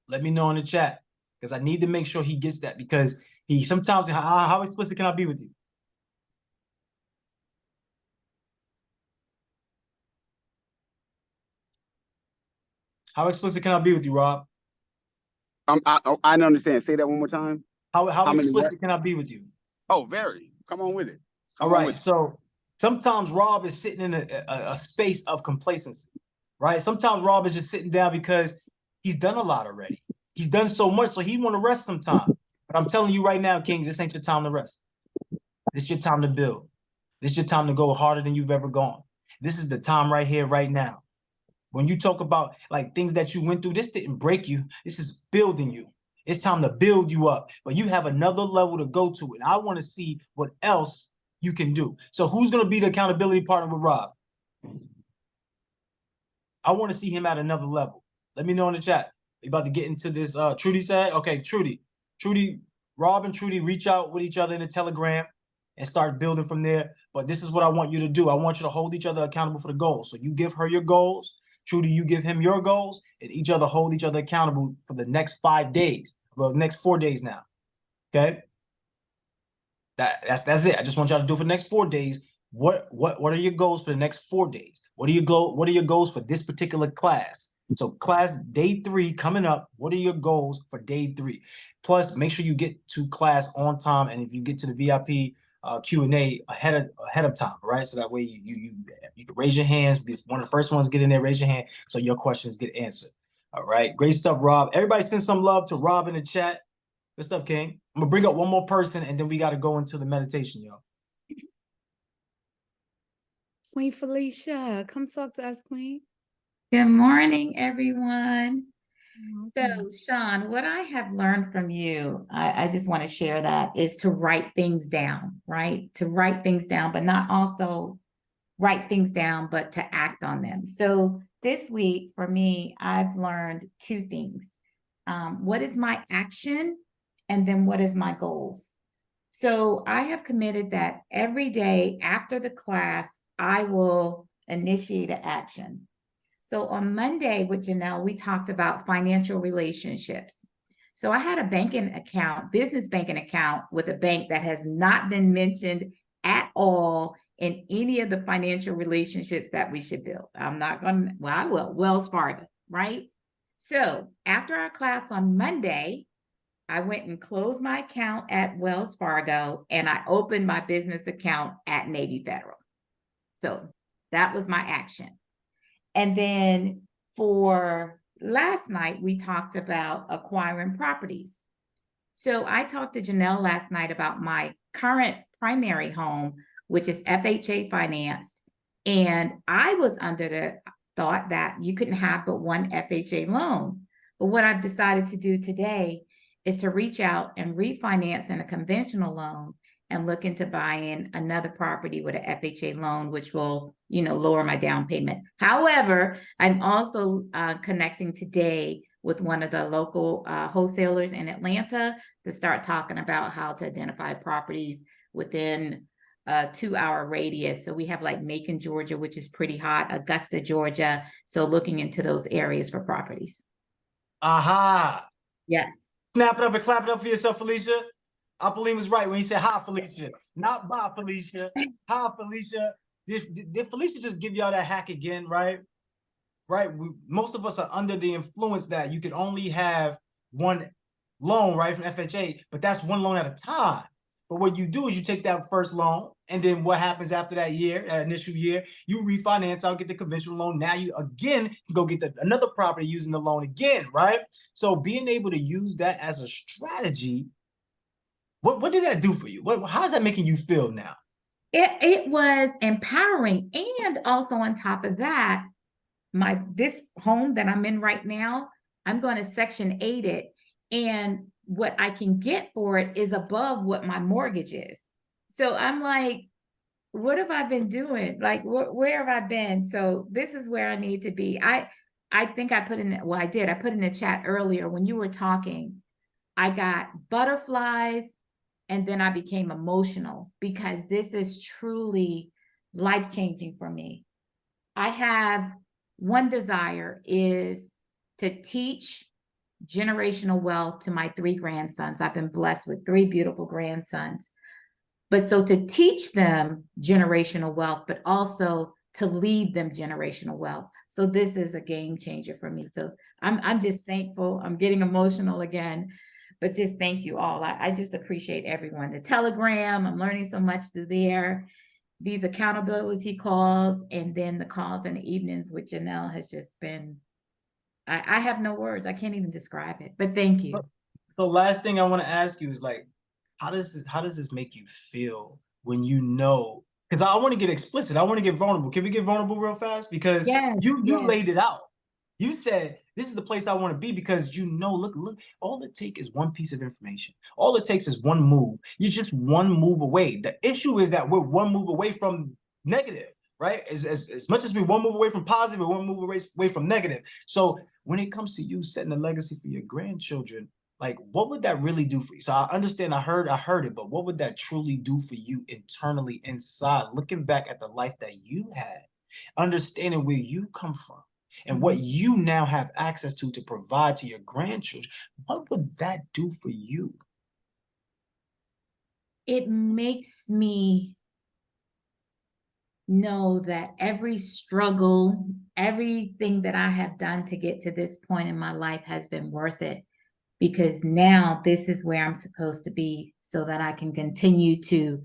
Let me know in the chat, because I need to make sure he gets that, because he sometimes, how explicit can I be with you? How explicit can I be with you, Rob? I don't understand. Say that one more time. How explicit can I be with you? Oh, very. Come on with it. All right. So sometimes Rob is sitting in a space of complacency, right? Sometimes Rob is just sitting down because he's done a lot already. He's done so much, so he want to rest sometime. But I'm telling you right now, King, this ain't your time to rest. This is your time to build. This is your time to go harder than you've ever gone. This is the time right here, right now. When you talk about like things that you went through, this didn't break you. This is building you. It's time to build you up. But you have another level to go to, and I want to see what else you can do. So who's going to be the accountability partner with Rob? I want to see him at another level. Let me know in the chat. We about to get into this. Trudy said, okay, Trudy, Rob and Trudy reach out with each other in a Telegram and start building from there. But this is what I want you to do. I want you to hold each other accountable for the goals. So you give her your goals. Trudy, you give him your goals, and each other hold each other accountable for the next 5 days. Well, the next 4 days now. Okay? That's it. I just want y'all to do for the next 4 days. What are your goals for the next 4 days? What are your goals for this particular class? So class day 3 coming up. What are your goals for day 3? Plus, make sure you get to class on time, and if you get to the VIP Q&A ahead of time, right? So that way you can raise your hands. Be one of the first ones get in there, raise your hand, so your questions get answered. All right, great stuff, Rob. Everybody send some love to Rob in the chat. Good stuff, King. I'm gonna bring up one more person, and then we got to go into the meditation, y'all. Queen Felicia, come talk to us, Queen. Good morning, everyone. So, Sean, what I have learned from you, I just want to share that, is to write things down, right? To write things down, but not also write things down, but to act on them. So this week, for me, I've learned 2 things. What is my action? And then what is my goals? So I have committed that every day after the class, I will initiate an action. So on Monday with Janelle, we talked about financial relationships. So I had a banking account, business banking account with a bank that has not been mentioned at all in any of the financial relationships that we should build. I'm not going to, well, I will, Wells Fargo, right? So after our class on Monday, I went and closed my account at Wells Fargo and I opened my business account at Navy Federal. So that was my action. And then for last night, we talked about acquiring properties. So I talked to Janelle last night about my current primary home, which is FHA financed. And I was under the thought that you couldn't have but one FHA loan. But what I've decided to do today is to reach out and refinance in a conventional loan and look into buying another property with an FHA loan, which will, lower my down payment. However, I'm also connecting today with one of the local wholesalers in Atlanta to start talking about how to identify properties within a 2-hour radius. So we have like Macon, Georgia, which is pretty hot, Augusta, Georgia. So looking into those areas for properties. Aha. Yes. Snap it up and clap it up for yourself, Felicia. Apolline was right when he said, hi, Felicia. Not bye, Felicia. Hi, Felicia. Did Felicia just give y'all that hack again, right? Right? Most of us are under the influence that you can only have one loan, right, from FHA, but that's one loan at a time. But what you do is you take that first loan, and then what happens after that year, that initial year, you refinance out, get the conventional loan. Now you again can go get another property using the loan again, right? So being able to use that as a strategy, what did that do for you? How's that making you feel now? It was empowering. And also on top of that, this home that I'm in right now, I'm going to Section 8 it. And what I can get for it is above what my mortgage is. So I'm like, what have I been doing? Like, where have I been? So this is where I need to be. I think I put in, well, I did. I put in the chat earlier when you were talking, I got butterflies and then I became emotional because this is truly life-changing for me. I have one desire is to teach generational wealth to my 3 grandsons. I've been blessed with 3 beautiful grandsons. But so to teach them generational wealth, but also to leave them generational wealth. So this is a game changer for me. So I'm just thankful. I'm getting emotional again, but just thank you all. I just appreciate everyone. The Telegram, I'm learning so much through there. These accountability calls, and then the calls in the evenings with Janelle has just been, I have no words. I can't even describe it, but thank you. So last thing I want to ask you is like, how does this make you feel when you know? Because I want to get explicit. I want to get vulnerable. Can we get vulnerable real fast? Because you laid it out. You said, this is the place I want to be because look, all it takes is one piece of information. All it takes is one move. You're just one move away. The issue is that we're one move away from negative, right? As much as we're one move away from positive, we're one move away from negative. So when it comes to you setting a legacy for your grandchildren, like, what would that really do for you? So I understand, I heard it, but what would that truly do for you internally inside, looking back at the life that you had, understanding where you come from and what you now have access to provide to your grandchildren? What would that do for you? It makes me know that every struggle, everything that I have done to get to this point in my life has been worth it. Because now this is where I'm supposed to be so that I can continue to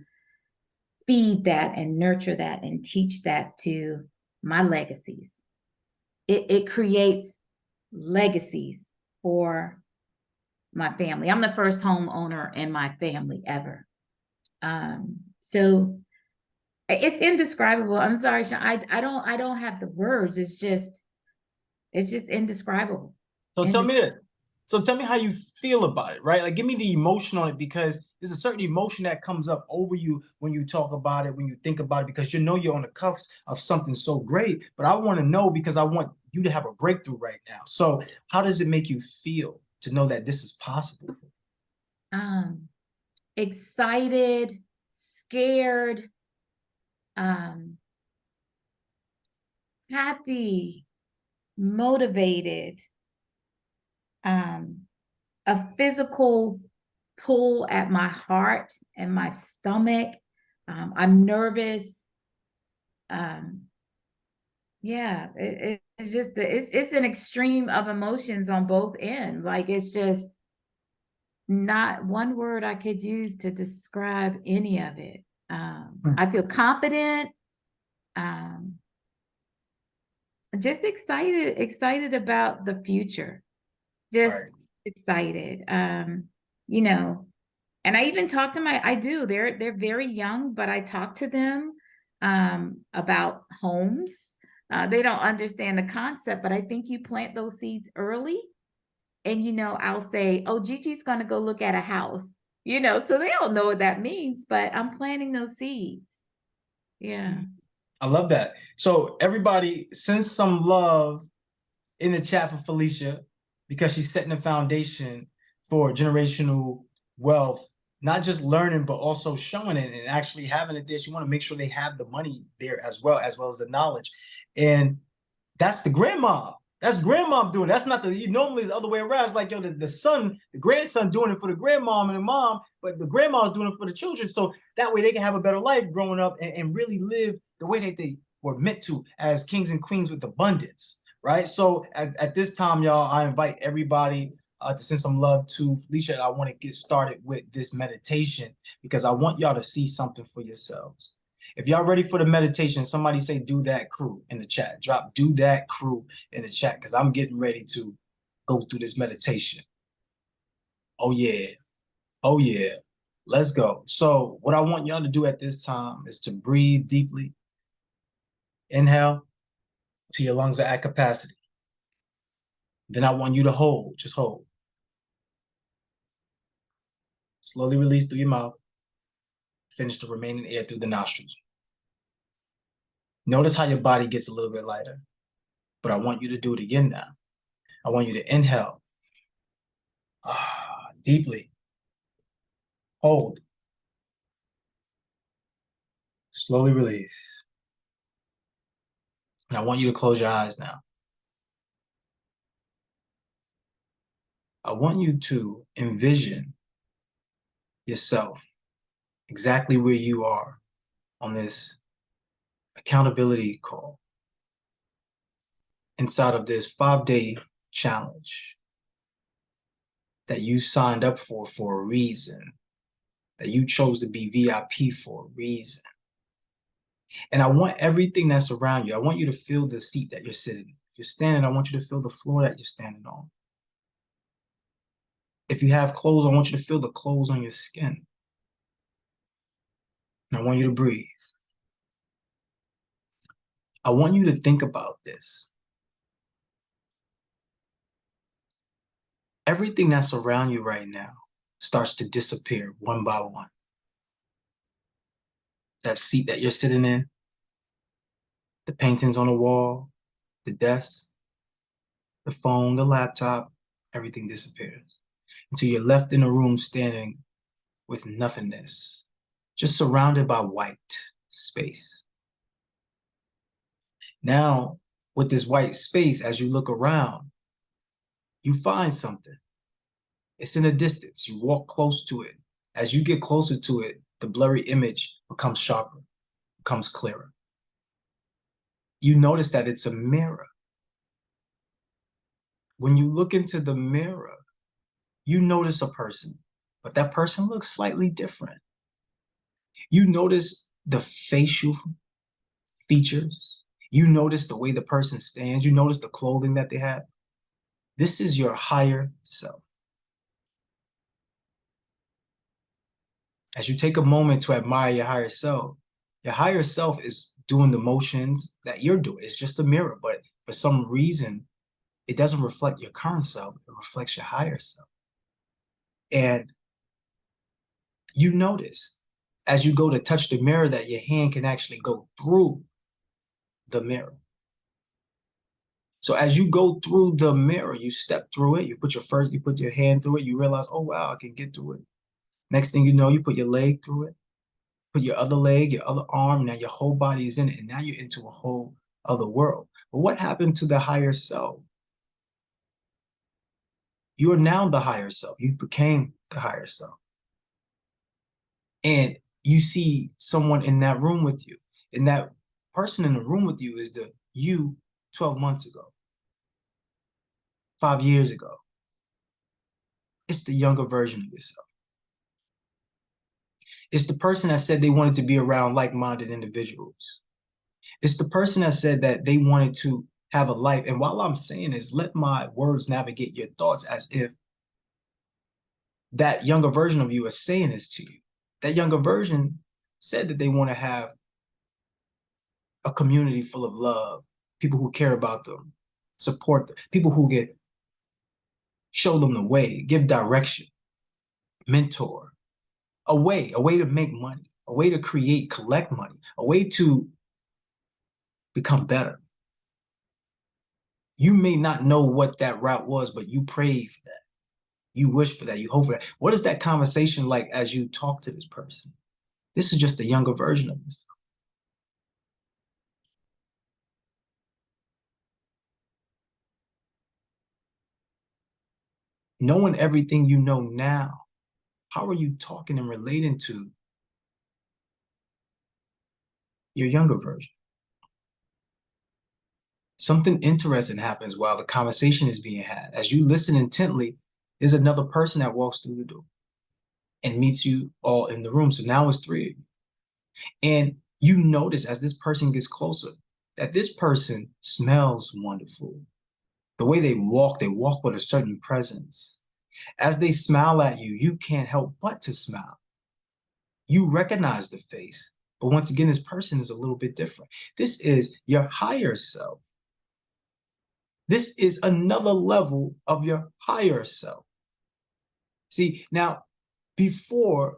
feed that and nurture that and teach that to my legacies. It creates legacies for my family. I'm the first homeowner in my family ever. So it's indescribable. I'm sorry, Sean. I don't have the words. It's just indescribable. So tell me this. So tell me how you feel about it, right? Like, give me the emotion on it, because there's a certain emotion that comes up over you when you talk about it, when you think about it, because you're on the cuffs of something so great. But I want to know, because I want you to have a breakthrough right now. So how does it make you feel to know that this is possible for you? excited, scared, happy, motivated, a physical pull at my heart and my stomach. I'm nervous. Yeah, it's just it's an extreme of emotions on both ends. Like, it's just not one word I could use to describe any of it. I feel confident, just excited about the future. Just excited. You know, and I even talk to they're very young, but I talk to them about homes. They don't understand the concept, but I think you plant those seeds early. And, I'll say, oh, Gigi's going to go look at a house, so they don't know what that means, but I'm planting those seeds. Yeah. I love that. So everybody, send some love in the chat for Felicia, because she's setting the foundation for generational wealth, not just learning, but also showing it and actually having it there. She want to make sure they have the money there as well as the knowledge. And that's the grandma. That's grandmom doing it. That's not normally it's the other way around. It's like, yo, the son, the grandson doing it for the grandmom and the mom, but the grandma's doing it for the children. So that way they can have a better life growing up and really live the way that they were meant to as kings and queens with abundance, right? So at this time, y'all, I invite everybody to send some love to Felicia. And I want to get started with this meditation because I want y'all to see something for yourselves. If y'all ready for the meditation, somebody say do that crew in the chat. Drop do that crew in the chat because I'm getting ready to go through this meditation. Oh yeah. Oh yeah. Let's go. So what I want y'all to do at this time is to breathe deeply. Inhale till your lungs are at capacity. Then I want you to hold. Just hold. Slowly release through your mouth. Finish the remaining air through the nostrils. Notice how your body gets a little bit lighter, but I want you to do it again now. I want you to inhale deeply. Hold. Slowly release. And I want you to close your eyes now. I want you to envision yourself exactly where you are on this accountability call inside of this 5-day challenge that you signed up for a reason, that you chose to be VIP for a reason. And I want everything that's around you. I want you to feel the seat that you're sitting in. If you're standing, I want you to feel the floor that you're standing on. If you have clothes, I want you to feel the clothes on your skin. And I want you to breathe. I want you to think about this. Everything that's around you right now starts to disappear one by one. That seat that you're sitting in, the paintings on the wall, the desk, the phone, the laptop, everything disappears until you're left in a room standing with nothingness, just surrounded by white space. Now, with this white space, as you look around, you find something. It's in the distance. You walk close to it. As you get closer to it, the blurry image becomes sharper, becomes clearer. You notice that it's a mirror. When you look into the mirror, you notice a person, but that person looks slightly different. You notice the facial features. You notice the way the person stands. You notice the clothing that they have. This is your higher self. As you take a moment to admire your higher self is doing the motions that you're doing. It's just a mirror, but for some reason, it doesn't reflect your current self. It reflects your higher self. And you notice as you go to touch the mirror that your hand can actually go through the mirror. So as you go through the mirror, you step through it, you put your hand through it, you realize, oh wow, I can get through it. Next thing you know, you put your leg through it, put your other leg, your other arm, now your whole body is in it, and now you're into a whole other world. But what happened to the higher self? You are now the higher self. You've became the higher self. And you see someone in that room with you. And that person in the room with you is the you 12 months ago, 5 years ago. It's the younger version of yourself. It's the person that said they wanted to be around like-minded individuals. It's the person that said that they wanted to have a life. And while I'm saying this, let my words navigate your thoughts as if that younger version of you is saying this to you. That younger version said that they want to have a community full of love, people who care about them, support them, people who show them the way, give direction, mentor, a way to make money, a way to create, collect money, a way to become better. You may not know what that route was, but you prayed for that. You wish for that. You hope for that. What is that conversation like as you talk to this person? This is just a younger version of yourself. Knowing everything you know now, how are you talking and relating to your younger version? Something interesting happens while the conversation is being had. As you listen intently, there's another person that walks through the door and meets you all in the room. So now it's 3 of you. And you notice as this person gets closer, that this person smells wonderful. The way they walk with a certain presence. As they smile at you, you can't help but to smile. You recognize the face, but once again, this person is a little bit different. This is your higher self. This is another level of your higher self. See, now, before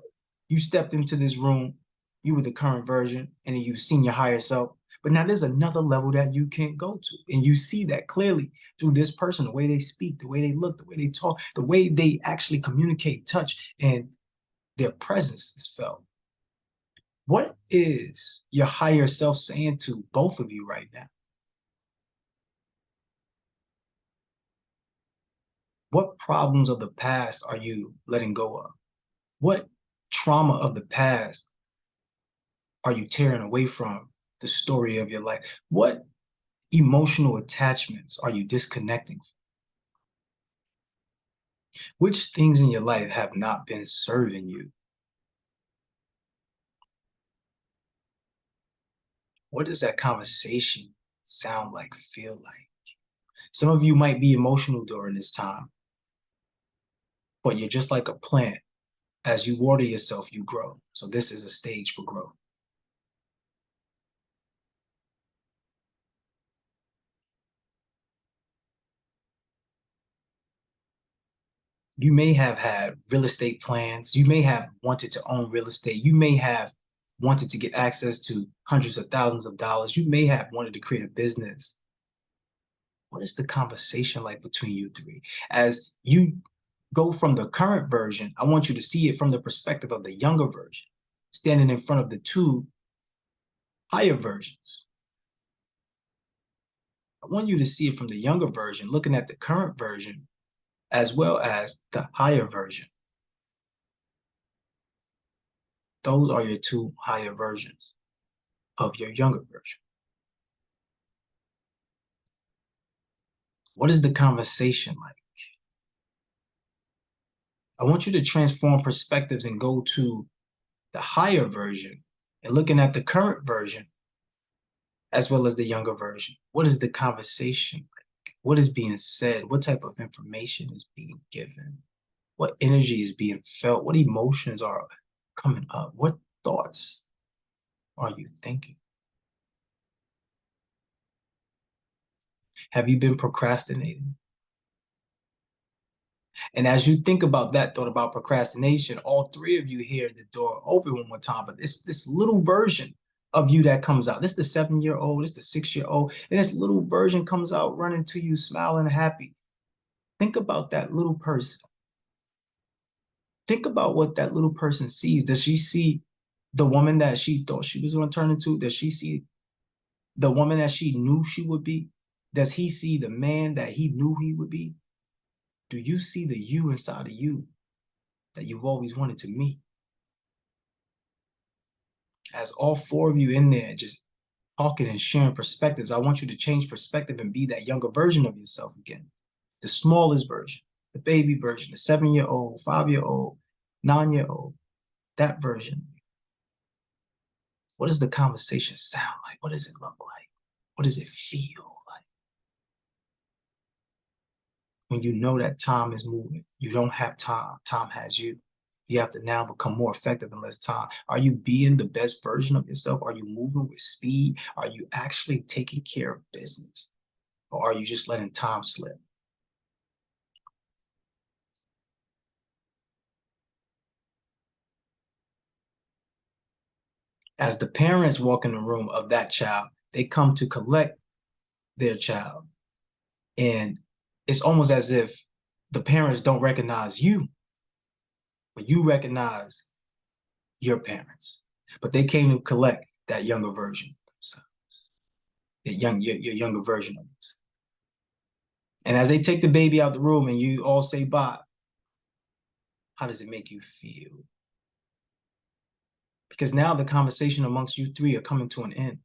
you stepped into this room, you were the current version, and then you've seen your higher self. But now there's another level that you can go to. And you see that clearly through this person, the way they speak, the way they look, the way they talk, the way they actually communicate, touch, and their presence is felt. What is your higher self saying to both of you right now? What problems of the past are you letting go of? What trauma of the past are you tearing away from the story of your life? What emotional attachments are you disconnecting from? Which things in your life have not been serving you? What does that conversation sound like, feel like? Some of you might be emotional during this time, but you're just like a plant. As you water yourself, you grow. So this is a stage for growth. You may have had real estate plans. You may have wanted to own real estate. You may have wanted to get access to hundreds of thousands of dollars. You may have wanted to create a business. What is the conversation like between you three? As you go from the current version, I want you to see it from the perspective of the younger version, standing in front of the 2 higher versions. I want you to see it from the younger version, looking at the current version, as well as the higher version. Those are your 2 higher versions of your younger version. What is the conversation like? I want you to transform perspectives and go to the higher version and looking at the current version as well as the younger version. What is the conversation like? What is being said? What type of information is being given? What energy is being felt? What emotions are coming up? What thoughts are you thinking? Have you been procrastinating? And as you think about that thought about procrastination, all 3 of you hear the door open one more time, but this little version of you that comes out. This is the 7-year-old, this is the 6-year-old, and this little version comes out running to you, smiling, happy. Think about that little person. think about what that little person sees. Does she see the woman that she thought she was going to turn into? Does she see the woman that she knew she would be? Does he see the man that he knew he would be? Do you see the you inside of you that you've always wanted to meet? As all four of you in there just talking and sharing perspectives, I want you to change perspective and be that younger version of yourself again. The smallest version, the baby version, the 7-year-old, 5-year-old, 9-year-old, that version. What does the conversation sound like? What does it look like? What does it feel like? When you know that time is moving, you don't have time, time has you. You have to now become more effective in less time. Are you being the best version of yourself? Are you moving with speed? Are you actually taking care of business? Or are you just letting time slip? As the parents walk in the room of that child, they come to collect their child. And it's almost as if the parents don't recognize you, but you recognize your parents. But they came to collect that younger version of themselves, your younger version of themselves. And as they take the baby out the room and you all say bye, how does it make you feel? Because now the conversation amongst you three are coming to an end.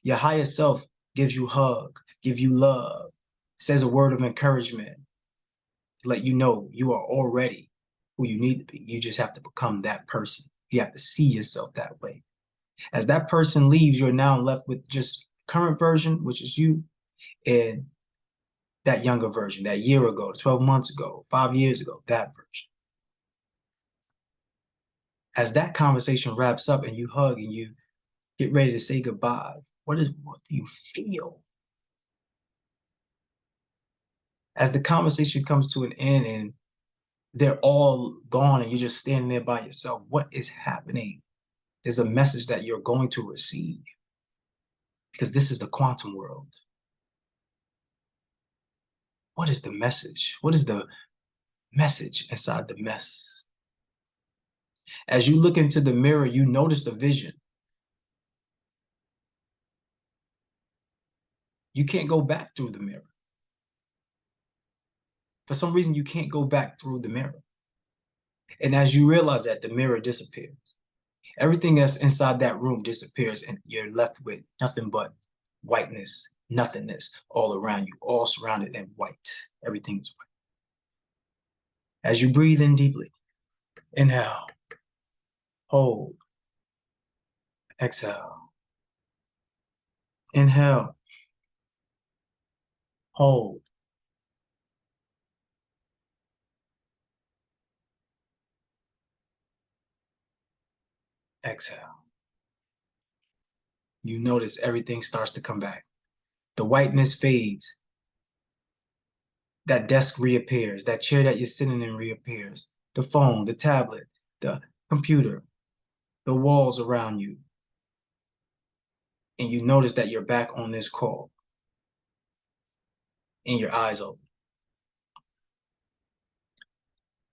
Your higher self gives you a hug, gives you love, says a word of encouragement, let you know you are already who you need to be. You just have to become that person. You have to see yourself that way. As that person leaves, you're now left with just current version, which is you, and that younger version, that year ago, 12 months ago, 5 years ago, that version. As that conversation wraps up and you hug and you get ready to say goodbye, what do you feel? As the conversation comes to an end and they're all gone and you're just standing there by yourself, what is happening? There's a message that you're going to receive, because this is the quantum world. What is the message? What is the message inside the mess? As you look into the mirror, you notice the vision. You can't go back through the mirror. For some reason, you can't go back through the mirror. And as you realize that, the mirror disappears. Everything that's inside that room disappears and you're left with nothing but whiteness, nothingness all around you, all surrounded in white. Everything is white. As you breathe in deeply, inhale, hold, exhale. Inhale, hold, exhale. You notice everything starts to come back. The whiteness fades. That desk reappears. That chair that you're sitting in reappears. The phone, the tablet, the computer, the walls around you. And you notice that you're back on this call. And your eyes open.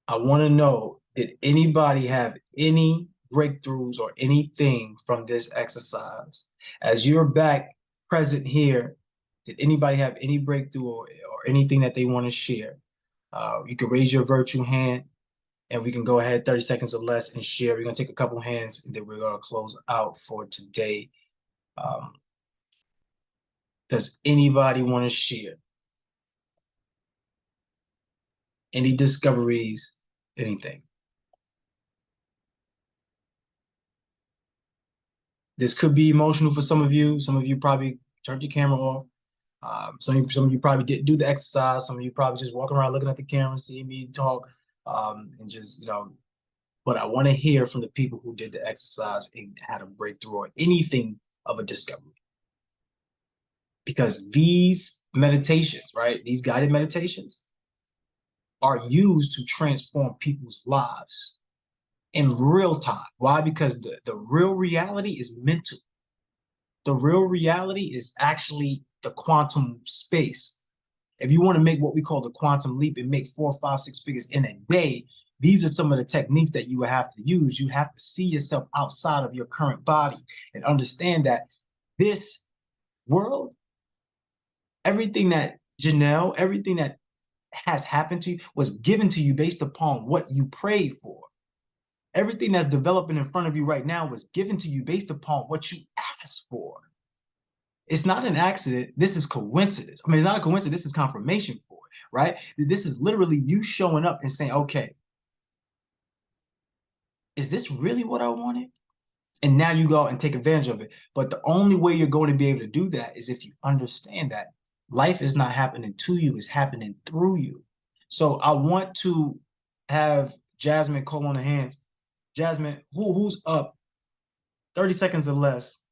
I want to know, did anybody have any breakthroughs or anything from this exercise? As you're back present here, did anybody have any breakthrough or anything that they want to share? You can raise your virtual hand and we can go ahead 30 seconds or less and share. We're going to take a couple hands and then we're going to close out for today. Does anybody want to share? Any discoveries, anything? This could be emotional for some of you. Some of you probably turned your camera off. Some of you probably didn't do the exercise. Some of you probably just walking around looking at the camera, seeing me talk, and just, but I want to hear from the people who did the exercise and had a breakthrough or anything of a discovery. Because these meditations, right, these guided meditations are used to transform people's lives in real time. Why? Because the real reality is mental. The real reality is actually the quantum space. If you want to make what we call the quantum leap and make 4, 5, 6 figures in a day, these are some of the techniques that you would have to use. You have to see yourself outside of your current body and understand that this world, everything that Janelle, everything that has happened to you was given to you based upon what you prayed for. Everything that's developing in front of you right now was given to you based upon what you asked for. It's not an accident. This is coincidence. I mean, it's not a coincidence. This is confirmation for it, right? This is literally you showing up and saying, okay, is this really what I wanted? And now you go out and take advantage of it. But the only way you're going to be able to do that is if you understand that life is not happening to you, it's happening through you. So I want to have Jasmine call on the hands. Jasmine, who's up? 30 seconds or less.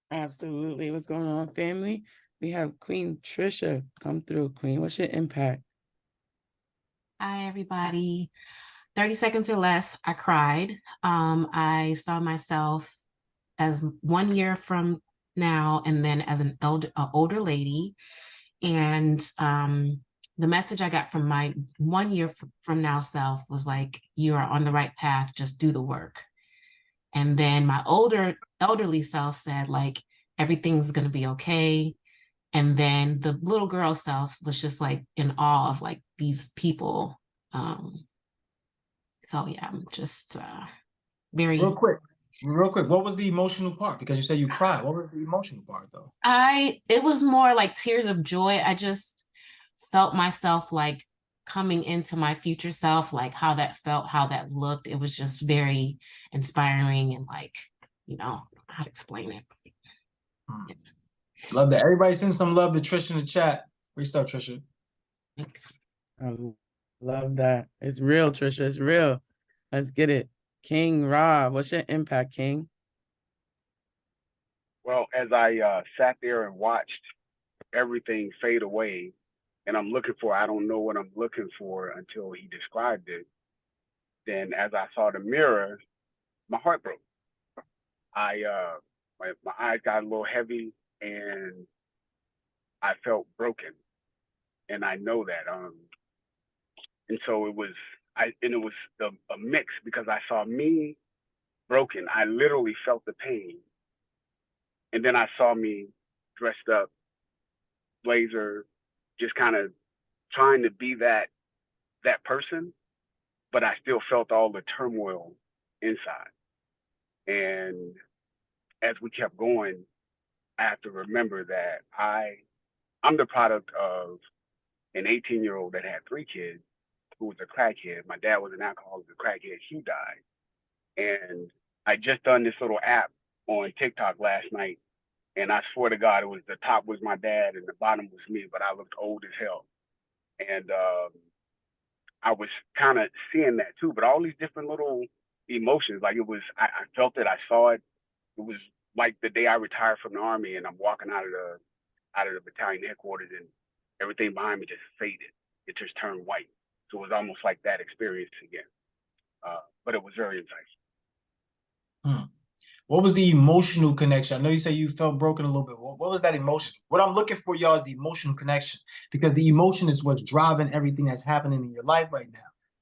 Absolutely. What's going on, family? We have Queen Trisha come through. Queen, what's your impact? Hi, everybody. 30 seconds or less, I cried. I saw myself as 1 year from now and then as an older lady. And the message I got from my 1 year from now self was like, you are on the right path, just do the work. And then my elderly self said, like, everything's going to be okay. And then the little girl self was just like in awe of like these people. So yeah, I'm just very Real quick. What was the emotional part? Because you said you cried. What was the emotional part though? it was more like tears of joy. I just felt myself like coming into my future self, like how that felt, how that looked. It was just very inspiring and like, how to explain it. Love that. Everybody send some love to Trisha in the chat. Great stuff, Trisha. Thanks. I love that. It's real, Trisha. It's real. Let's get it. King Rob, what's your impact, King? Well, as I sat there and watched everything fade away, and I don't know what I'm looking for until he described it. Then as I saw the mirror, my heart broke. My eyes got a little heavy and I felt broken. And I know that. And so it was a mix because I saw me broken. I literally felt the pain. And then I saw me dressed up, blazer, just kind of trying to be that person, but I still felt all the turmoil inside. And as we kept going, I have to remember that I'm the product of an 18-year-old that had 3 kids who was a crackhead. My dad was an alcoholic, a crackhead. He died. And I just done this little app on TikTok last night. And I swear to God, the top was my dad and the bottom was me, but I looked old as hell. And I was kind of seeing that too, but all these different little emotions, like I felt it, I saw it. It was like the day I retired from the Army and I'm walking out of the battalion headquarters and everything behind me just faded. It just turned white. So it was almost like that experience again. But it was very insightful. What was the emotional connection? I know you say you felt broken a little bit. What was that emotion? What I'm looking for, y'all, is the emotional connection, because the emotion is what's driving everything that's happening in your life right now.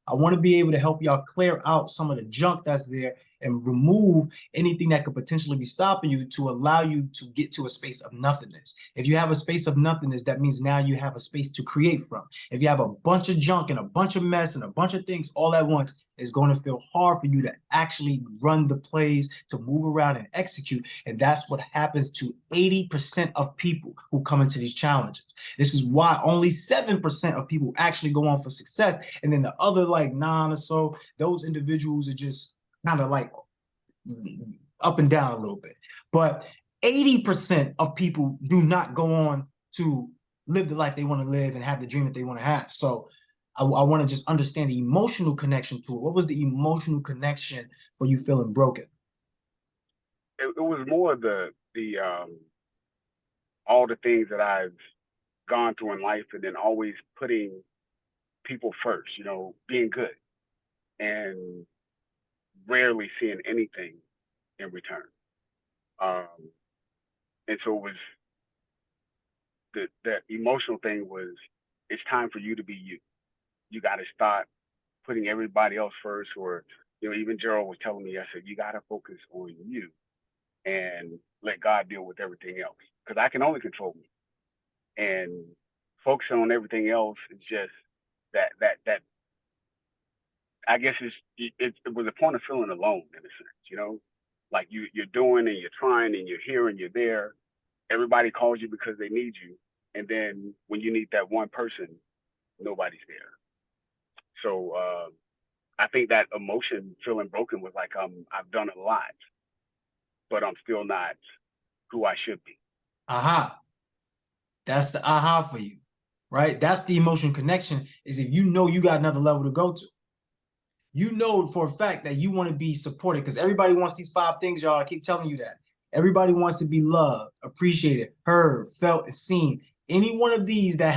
I want to be able to help y'all clear out some of the junk that's there and remove anything that could potentially be stopping you to allow you to get to a space of nothingness. If you have a space of nothingness, that means now you have a space to create from. If you have a bunch of junk and a bunch of mess and a bunch of things all at once, it's going to feel hard for you to actually run the plays, to move around and execute. And that's what happens to 80% of people who come into these challenges. This is why only 7% of people actually go on for success. And then the other like 9 or so, those individuals are just kind of like up and down a little bit. But 80% of people do not go on to live the life they want to live and have the dream that they want to have. So I want to just understand the emotional connection to it. What was the emotional connection for you feeling broken? It was more the all the things that I've gone through in life, and then always putting people first, being good and rarely seeing anything in return. And so it was the emotional thing was, it's time for you to be you. You got to start putting everybody else first, or even Gerald was telling me, I said, you got to focus on you and let God deal with everything else, because I can only control me. And focusing on everything else is just that I guess it was a point of feeling alone in a sense, like you're doing and you're trying and you're here and you're there. Everybody calls you because they need you, and then when you need that one person, nobody's there. So I think that emotion, feeling broken, was like I've done a lot, but I'm still not who I should be. Aha. That's the aha for you, right? That's the emotional connection, is if you got another level to go to. You know for a fact that you want to be supported, because everybody wants these 5 things, y'all. I keep telling you that. Everybody wants to be loved, appreciated, heard, felt, and seen. Any one of these that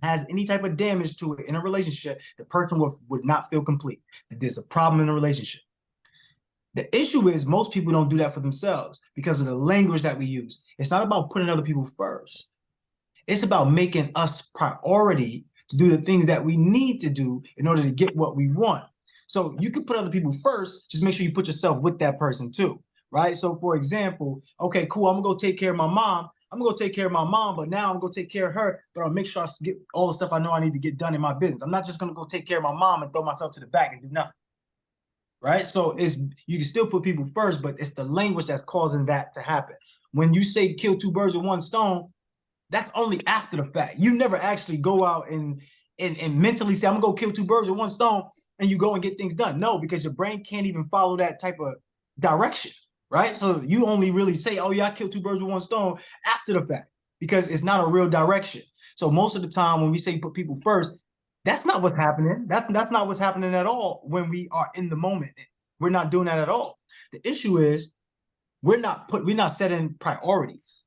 has any type of damage to it in a relationship, the person would not feel complete. That there's a problem in the relationship. The issue is most people don't do that for themselves because of the language that we use. It's not about putting other people first. It's about making us priority to do the things that we need to do in order to get what we want. So you can put other people first, just make sure you put yourself with that person too, right? So for example, okay, cool, I'm gonna go take care of my mom. But now I'm gonna take care of her, but I'll make sure I get all the stuff I know I need to get done in my business. I'm not just gonna go take care of my mom and throw myself to the back and do nothing, right? So you can still put people first, but it's the language that's causing that to happen. When you say kill 2 birds with 1 stone, that's only after the fact. You never actually go out and mentally say, I'm gonna go kill 2 birds with 1 stone, and you go and get things done. No, because your brain can't even follow that type of direction, right? So you only really say, oh yeah, I killed 2 birds with 1 stone after the fact, because it's not a real direction. So most of the time when we say put people first, that's not what's happening. That's not what's happening at all when we are in the moment. We're not doing that at all. The issue is we're not setting priorities.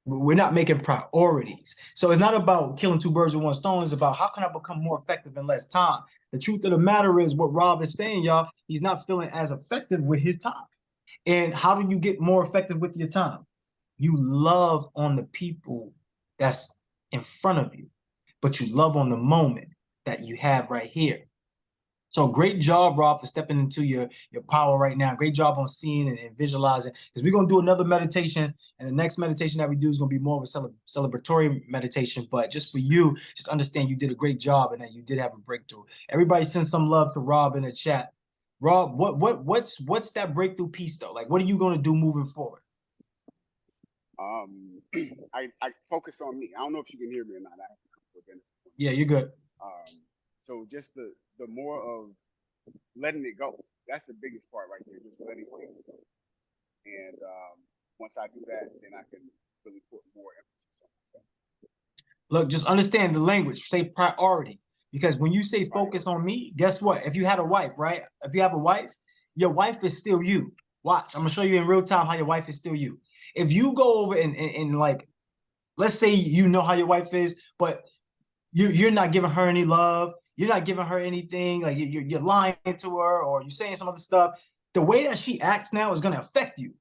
We're not making priorities. So it's not about killing 2 birds with 1 stone. It's about how can I become more effective in less time? The truth of the matter is what Rob is saying, y'all, he's not feeling as effective with his time. And how do you get more effective with your time? You love on the people that's in front of you, but you love on the moment that you have right here. So great job, Rob, for stepping into your power right now. Great job on seeing and visualizing, because we're going to do another meditation, and the next meditation that we do is going to be more of a celebratory meditation. But just for you, just understand you did a great job and that you did have a breakthrough. Everybody send some love to Rob in the chat. Rob, what's that breakthrough piece though? Like, what are you going to do moving forward? I focus on me. I don't know if you can hear me or not. I have to come to a dentist. Yeah, you're good. So just the more of letting it go. That's the biggest part right there. Just letting things go. And once I do that, then I can really put more emphasis on myself. Look, just understand the language. Say priority. Because when you say focus on me, guess what? If you had a wife, right? If you have a wife, your wife is still you. Watch. I'm going to show you in real time how your wife is still you. If you go over and like, let's say you know how your wife is, but you're not giving her any love. You're not giving her anything. Like you're lying to her, or you're saying some other stuff. The way that she acts now is going to affect you.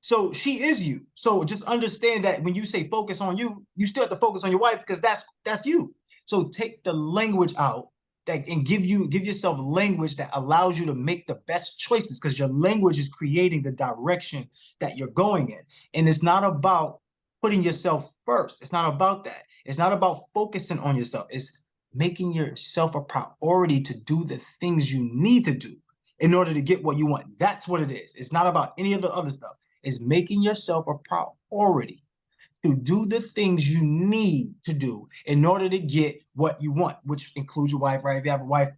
So she is you. So just understand that when you say focus on you, you still have to focus on your wife, because that's you. So take the language out and give yourself language that allows you to make the best choices, because your language is creating the direction that you're going in. And it's not about putting yourself first. It's not about that. It's not about focusing on yourself. It's making yourself a priority to do the things you need to do in order to get what you want. That's what it is. It's not about any of the other stuff. It's making yourself a priority to do the things you need to do in order to get what you want, which includes your wife, right? If you have a wife,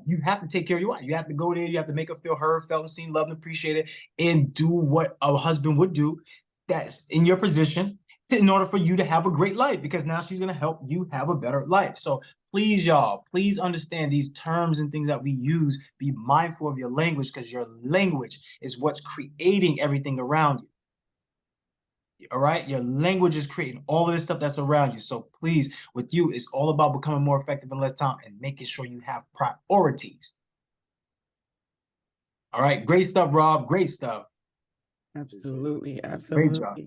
you have to take care of your wife. You have to go there. You have to make her feel heard, felt, seen, loved, and appreciated, and do what a husband would do that's in your position in order for you to have a great life, because now she's going to help you have a better life. So please, y'all, please understand these terms and things that we use. Be mindful of your language, because your language is what's creating everything around you. All right? Your language is creating all of this stuff that's around you. So please, with you, it's all about becoming more effective in less time and making sure you have priorities. All right? Great stuff, Rob. Great stuff. Absolutely. Absolutely. Great job.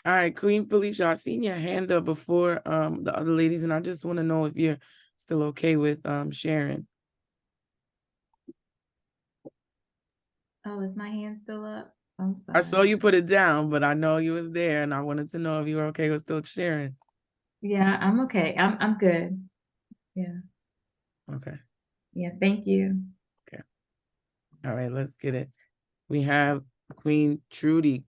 All right, Queen Felicia, I seen your hand up before the other ladies, and I just want to know if you're still okay with sharing. Oh, is my hand still up? I'm I saw sorry. you put it down, but I know you was there, and I wanted to know if you were okay with still sharing. Yeah, I'm okay. I'm good. Yeah. Okay. Yeah. Thank you. Okay. All right, let's get it. We have Queen Trudy.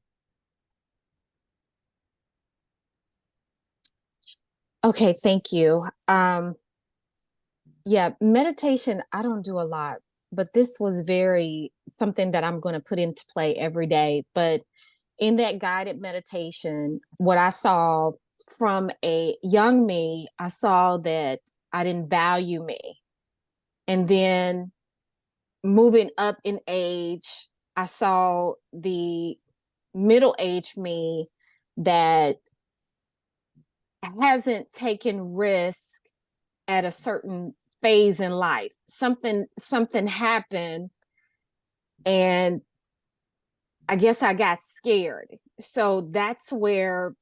Okay, thank you. Yeah, meditation, I don't do a lot, but this was very something that I'm going to put into play every day. But in that guided meditation, what I saw from a young me, I saw that I didn't value me. And then moving up in age, I saw the middle age me that hasn't taken risk at a certain phase in life. Something happened, and I guess I got scared. So that's where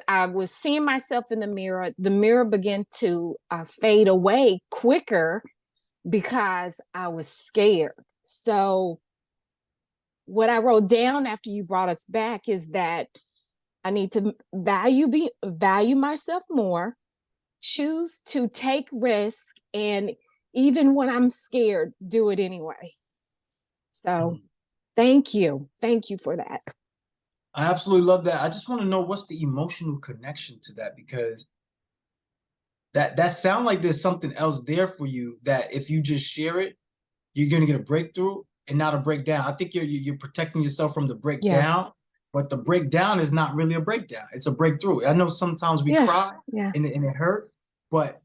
I was seeing myself in the mirror. The mirror began to fade away quicker because I was scared. So what I wrote down after you brought us back is that I need to value myself more, choose to take risk, and even when I'm scared, do it anyway. So thank you for that. I absolutely love that. I just want to know what's the emotional connection to that, because that sound like there's something else there for you, that if you just share it, you're gonna get a breakthrough and not a breakdown. I think you're protecting yourself from the breakdown, but the breakdown is not really a breakdown. It's a breakthrough. I know sometimes we cry and it hurt, but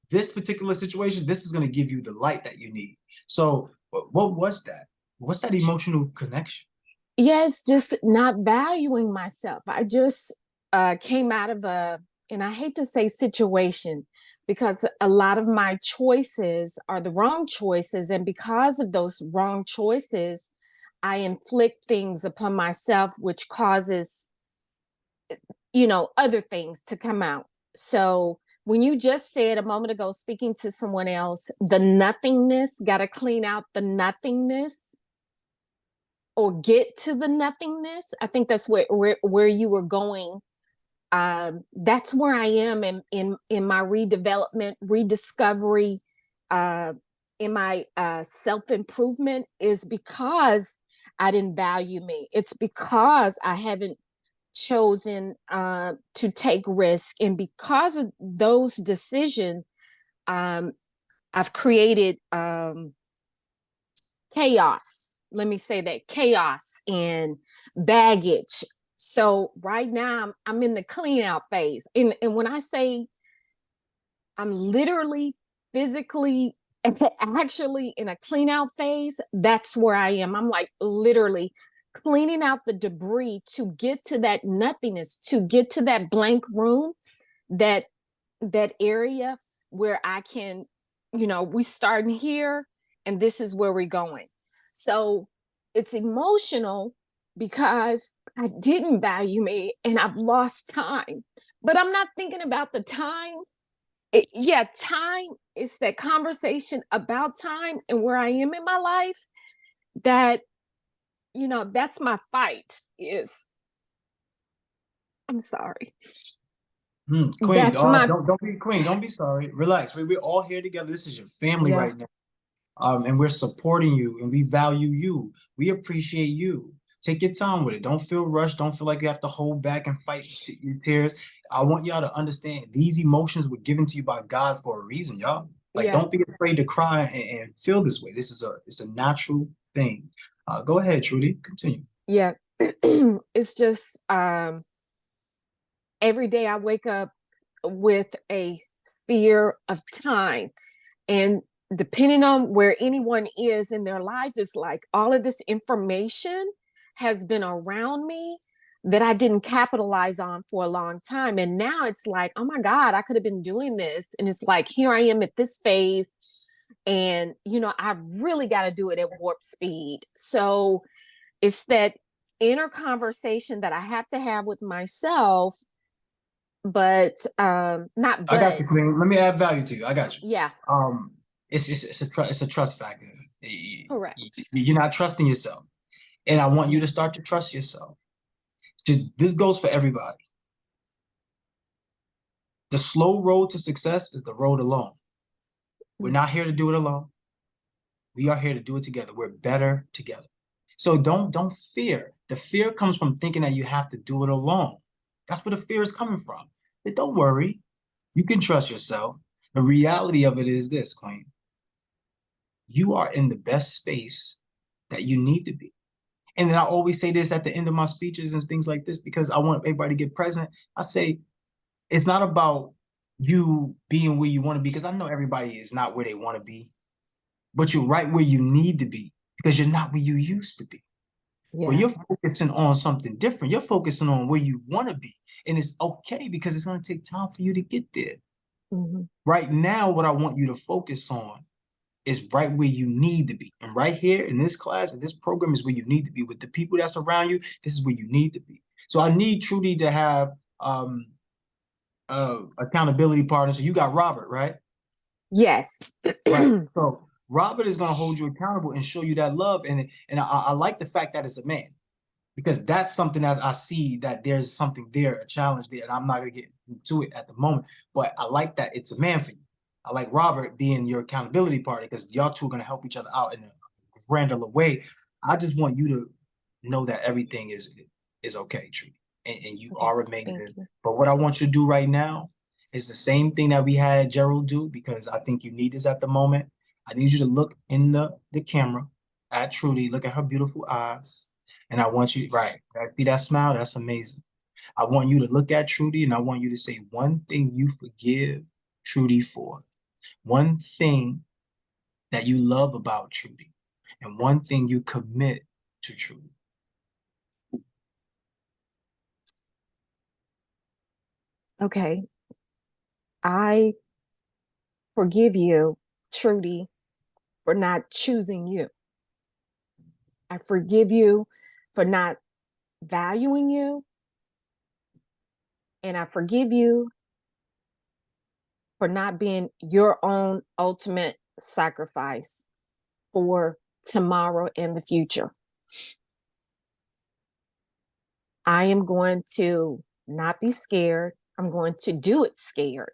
this particular situation, this is gonna give you the light that you need. So what was that? What's that emotional connection? Yes, just not valuing myself. I just came out of and I hate to say situation, because a lot of my choices are the wrong choices. And because of those wrong choices, I inflict things upon myself, which causes, other things to come out. So when you just said a moment ago, speaking to someone else, the nothingness, got to clean out the nothingness or get to the nothingness. I think that's where you were going. That's where I am in my redevelopment, rediscovery, in my self-improvement, is because I didn't value me. It's because I haven't chosen to take risk, and because of those decisions, I've created chaos. Let me say that, chaos and baggage. So right now I'm in the clean out phase. And when I say I'm literally physically actually in a clean out phase, that's where I am. I'm like literally cleaning out the debris to get to that nothingness, to get to that blank room, that area where I can, we starting here and this is where we're going. So it's emotional because I didn't value me and I've lost time. But I'm not thinking about the time. Time is that conversation about time and where I am in my life, that, that's my fight is, I'm sorry. Queen, That's my, don't be Queen. Don't be sorry. Relax. We're all here together. This is your family right now. And we're supporting you and we value you. We appreciate you. Take your time with it. Don't feel rushed. Don't feel like you have to hold back and fight your tears. I want y'all to understand these emotions were given to you by God for a reason, y'all. Like, don't be afraid to cry and feel this way. It's a natural thing. Go ahead, Trudy. Continue. Yeah. It's just every day I wake up with a fear of time. And depending on where anyone is in their life, is like all of this information has been around me that I didn't capitalize on for a long time. And now it's like, oh my God, I could have been doing this. And it's like, here I am at this phase. And, I really got to do it at warp speed. So it's that inner conversation that I have to have with myself But not I got but. you, Queen. Let me add value to you. I got you. Yeah, It's a trust factor. correct. You're not trusting yourself, and I want you to start to trust yourself. This goes for everybody. The slow road to success is the road alone. We're not here to do it alone. We are here to do it together. We're better together. So don't fear. The fear comes from thinking that you have to do it alone. That's where the fear is coming from. But don't worry. You can trust yourself. The reality of it is this, Queen. You are in the best space that you need to be. And then I always say this at the end of my speeches and things like this because I want everybody to get present. I say, it's not about you being where you want to be, because I know everybody is not where they want to be, but you're right where you need to be because you're not where you used to be. Yeah. But you're focusing on something different. You're focusing on where you want to be. And it's okay because it's going to take time for you to get there. Mm-hmm. Right now, what I want you to focus on is right where you need to be. And right here in this class, in this program is where you need to be. With the people that's around you, this is where you need to be. So I need Trudy to have accountability partner. So you got Robert, right? Yes. Right. So Robert is going to hold you accountable and show you that love. And I like the fact that it's a man, because that's something that I see that there's something there, a challenge there. And I'm not going to get into it at the moment, but I like that it's a man for you. I like Robert being your accountability partner because y'all two are going to help each other out in a granular way. I just want you to know that everything is okay, Trudy, and you are amazing. But what I want you to do right now is the same thing that we had Gerald do, because I think you need this at the moment. I need you to look in the camera at Trudy, look at her beautiful eyes, and I want you, right, see that smile? That's amazing. I want you to look at Trudy and I want you to say one thing you forgive Trudy for. One thing that you love about Trudy, and one thing you commit to Trudy. Okay. I forgive you, Trudy, for not choosing you. I forgive you for not valuing you. And I forgive you for not being your own ultimate sacrifice for tomorrow and the future. I am going to not be scared. I'm going to do it scared.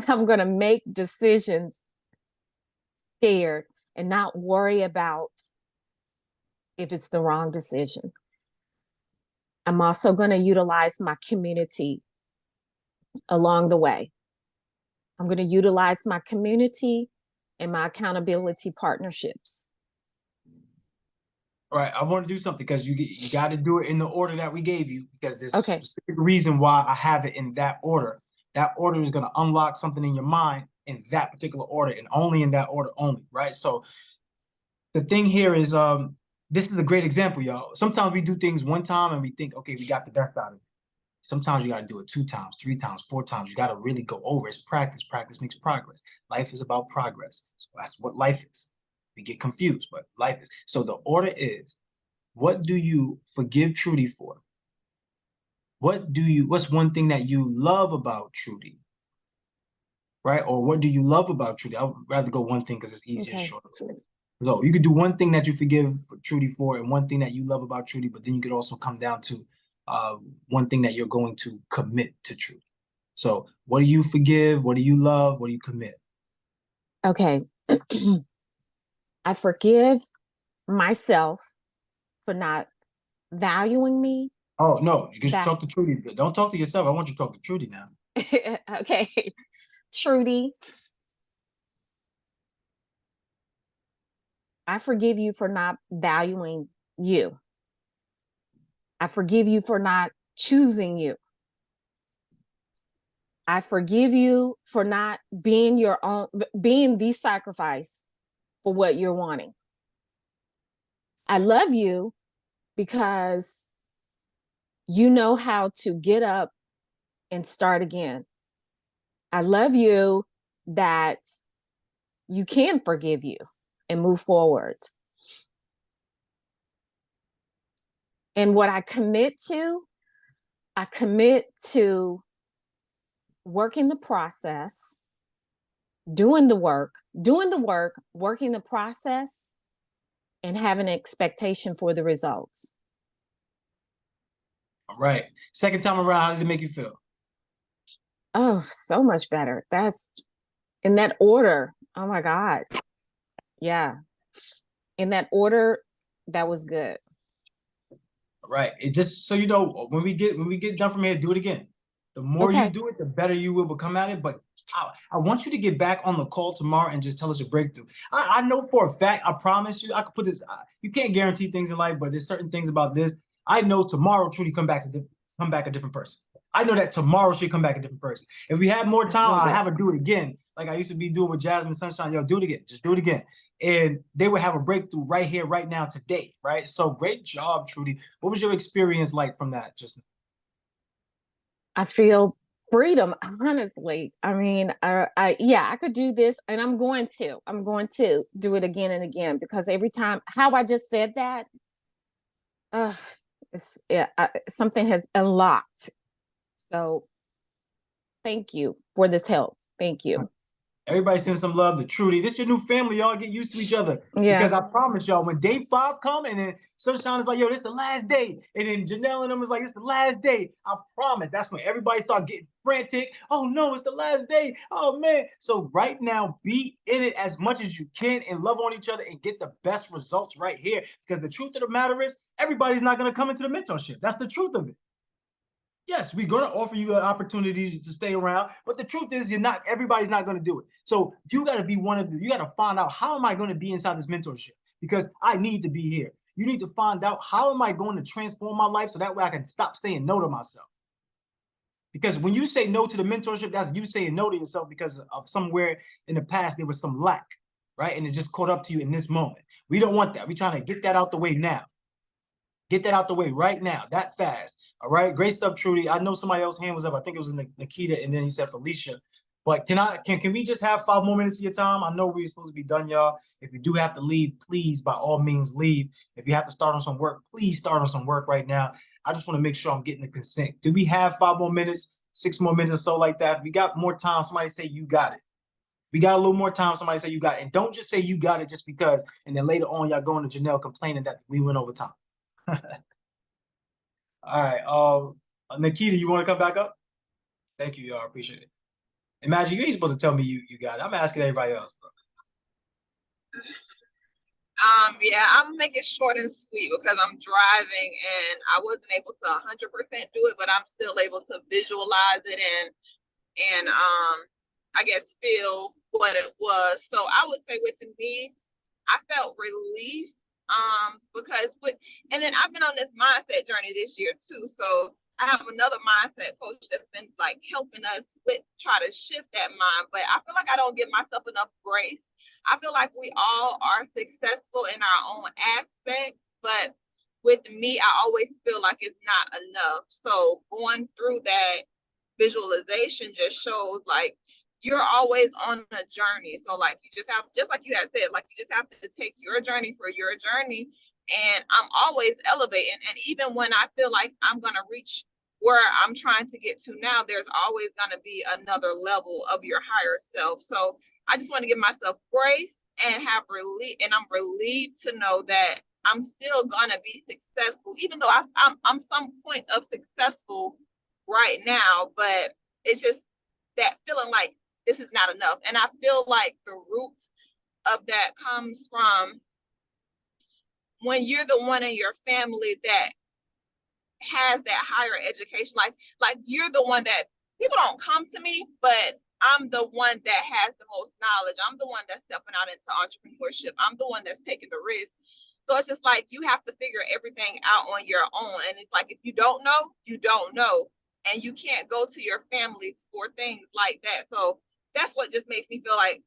I'm going to make decisions scared and not worry about if it's the wrong decision. I'm also going to utilize my community along the way. I'm going to utilize my community and my accountability partnerships. All right, I want to do something because you got to do it in the order that we gave you, because there's Okay. a specific reason why I have it in that order. That order is going to unlock something in your mind in that particular order, and only in that order only, right? So the thing here is, this is a great example, y'all. Sometimes we do things one time and we think, okay, we got the best out of it. Sometimes you got to do it 2 times, 3 times, 4 times. You got to really go over. It's practice. Practice makes progress. Life is about progress. So that's what life is. We get confused, but life is. So the order is, what do you forgive Trudy for? What's one thing that you love about Trudy? Right? Or what do you love about Trudy? I would rather go one thing because it's easier, Okay. shorter. So you could do one thing that you forgive Trudy for, and one thing that you love about Trudy, but then you could also come down to one thing that you're going to commit to Trudy. So what do you forgive? What do you love? What do you commit? Okay. I forgive myself for not valuing me. Oh, no, you should That- talk to Trudy. Don't talk to yourself. I want you to talk to Trudy now. Okay. Trudy, I forgive you for not valuing you. I forgive you for not choosing you. I forgive you for not being being the sacrifice for what you're wanting. I love you because you know how to get up and start again. I love you that you can forgive you and move forward. And what I commit to working the process, doing the work, working the process, and having an expectation for the results. All right. Second time around, how did it make you feel? Oh, so much better. That's in that order. Oh my God. Yeah. In that order, that was good. All right. It just so you know, when we get done from here, do it again. The more you Okay. do it, the better you will become at it. But I want you to get back on the call tomorrow and just tell us your breakthrough. I know for a fact, I promise you, I could put this. You can't guarantee things in life, but there's certain things about this. I know tomorrow Trudy come back a different person. I know that tomorrow she'll come back a different person. If we have more time, I'll have her do it again, like I used to be doing with Jasmine Sunshine. Yo, do it again. Just do it again. And they would have a breakthrough right here, right now, today, right? So great job, Trudy. What was your experience like from that? Just I feel freedom, honestly. I mean, I could do this, and I'm going to do it again and again, because every time, how I just said that, something has unlocked. So thank you for this help. Thank you. everybody send some love to Trudy. This is your new family, y'all. Get used to each other. Yeah. Because I promise y'all, when day 5 come and then Sunshine is like, yo, this is the last day. And then Janelle and them is like, it's the last day. I promise. That's when everybody start getting frantic. Oh no, it's the last day. Oh man. So right now, be in it as much as you can and love on each other and get the best results right here. Because the truth of the matter is, everybody's not going to come into the mentorship. That's the truth of it. Yes, we're going to offer you an opportunity to stay around, but the truth is, everybody's not going to do it. So you got to be you got to find out, how am I going to be inside this mentorship? Because I need to be here. You need to find out, how am I going to transform my life so that way I can stop saying no to myself? Because when you say no to the mentorship, that's you saying no to yourself because of somewhere in the past there was some lack, right? And it just caught up to you in this moment. We don't want that. We're trying to get that out the way now. Get that out the way right now, that fast. All right, great stuff, Trudy. I know somebody else's hand was up. I think it was Nikita, and then you said Felicia. But can we just have 5 more minutes of your time? I know we're supposed to be done, y'all. If you do have to leave, please, by all means, leave. If you have to start on some work, please start on some work right now. I just want to make sure I'm getting the consent. Do we have 5 more minutes, 6 more minutes or so like that? If we got more time, somebody say you got it. We got a little more time, somebody say you got it. And don't just say you got it just because, and then later on y'all going to Janelle complaining that we went over time. All right. Nikita, you want to come back up? Thank you, y'all. Appreciate it. Imagine you ain't supposed to tell me you got it. I'm asking everybody else, bro. Yeah, I'm making it short and sweet because I'm driving and I wasn't able to 100% do it, but I'm still able to visualize it and I guess feel what it was. So I would say with me, I felt relief because and then I've been on this mindset journey this year too. So I have another mindset coach that's been like helping us try to shift that mind. But I feel like I don't give myself enough grace. I feel like we all are successful in our own aspects, but with me, I always feel like it's not enough. So going through that visualization just shows like you're always on a journey. So like you just have, just like you had said, like you just have to take your journey for your journey. And I'm always elevating. And even when I feel like I'm going to reach where I'm trying to get to now, there's always going to be another level of your higher self. So I just want to give myself grace and have relief. And I'm relieved to know that I'm still going to be successful, even though I'm some point of successful right now, but it's just that feeling like this is not enough. And I feel like the root of that comes from when you're the one in your family that has that higher education, like you're the one that people don't come to me, but I'm the one that has the most knowledge. I'm the one that's stepping out into entrepreneurship. I'm the one that's taking the risk. So it's just like you have to figure everything out on your own. And it's like if you don't know, you don't know. And you can't go to your family for things like that. So that's what just makes me feel like,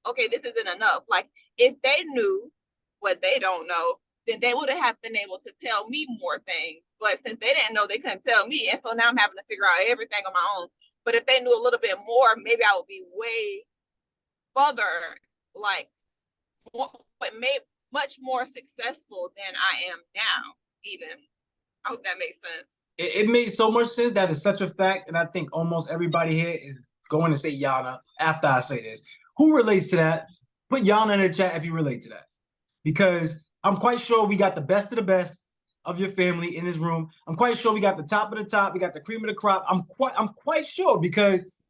okay, this isn't enough. Like if they knew what they don't know, then they would have been able to tell me more things. But since they didn't know, they couldn't tell me. And so now I'm having to figure out everything on my own. But if they knew a little bit more, maybe I would be way further, like much more successful than I am now, even. I hope that makes sense. it made so much sense that it's such a fact, and I think almost everybody here is going to say Yana after I say this. Who relates to that? Put Yana in the chat if you relate to that, because I'm quite sure we got the best of the best of your family in this room. I'm quite sure we got the top of the top. We got the cream of the crop. I'm quite sure, because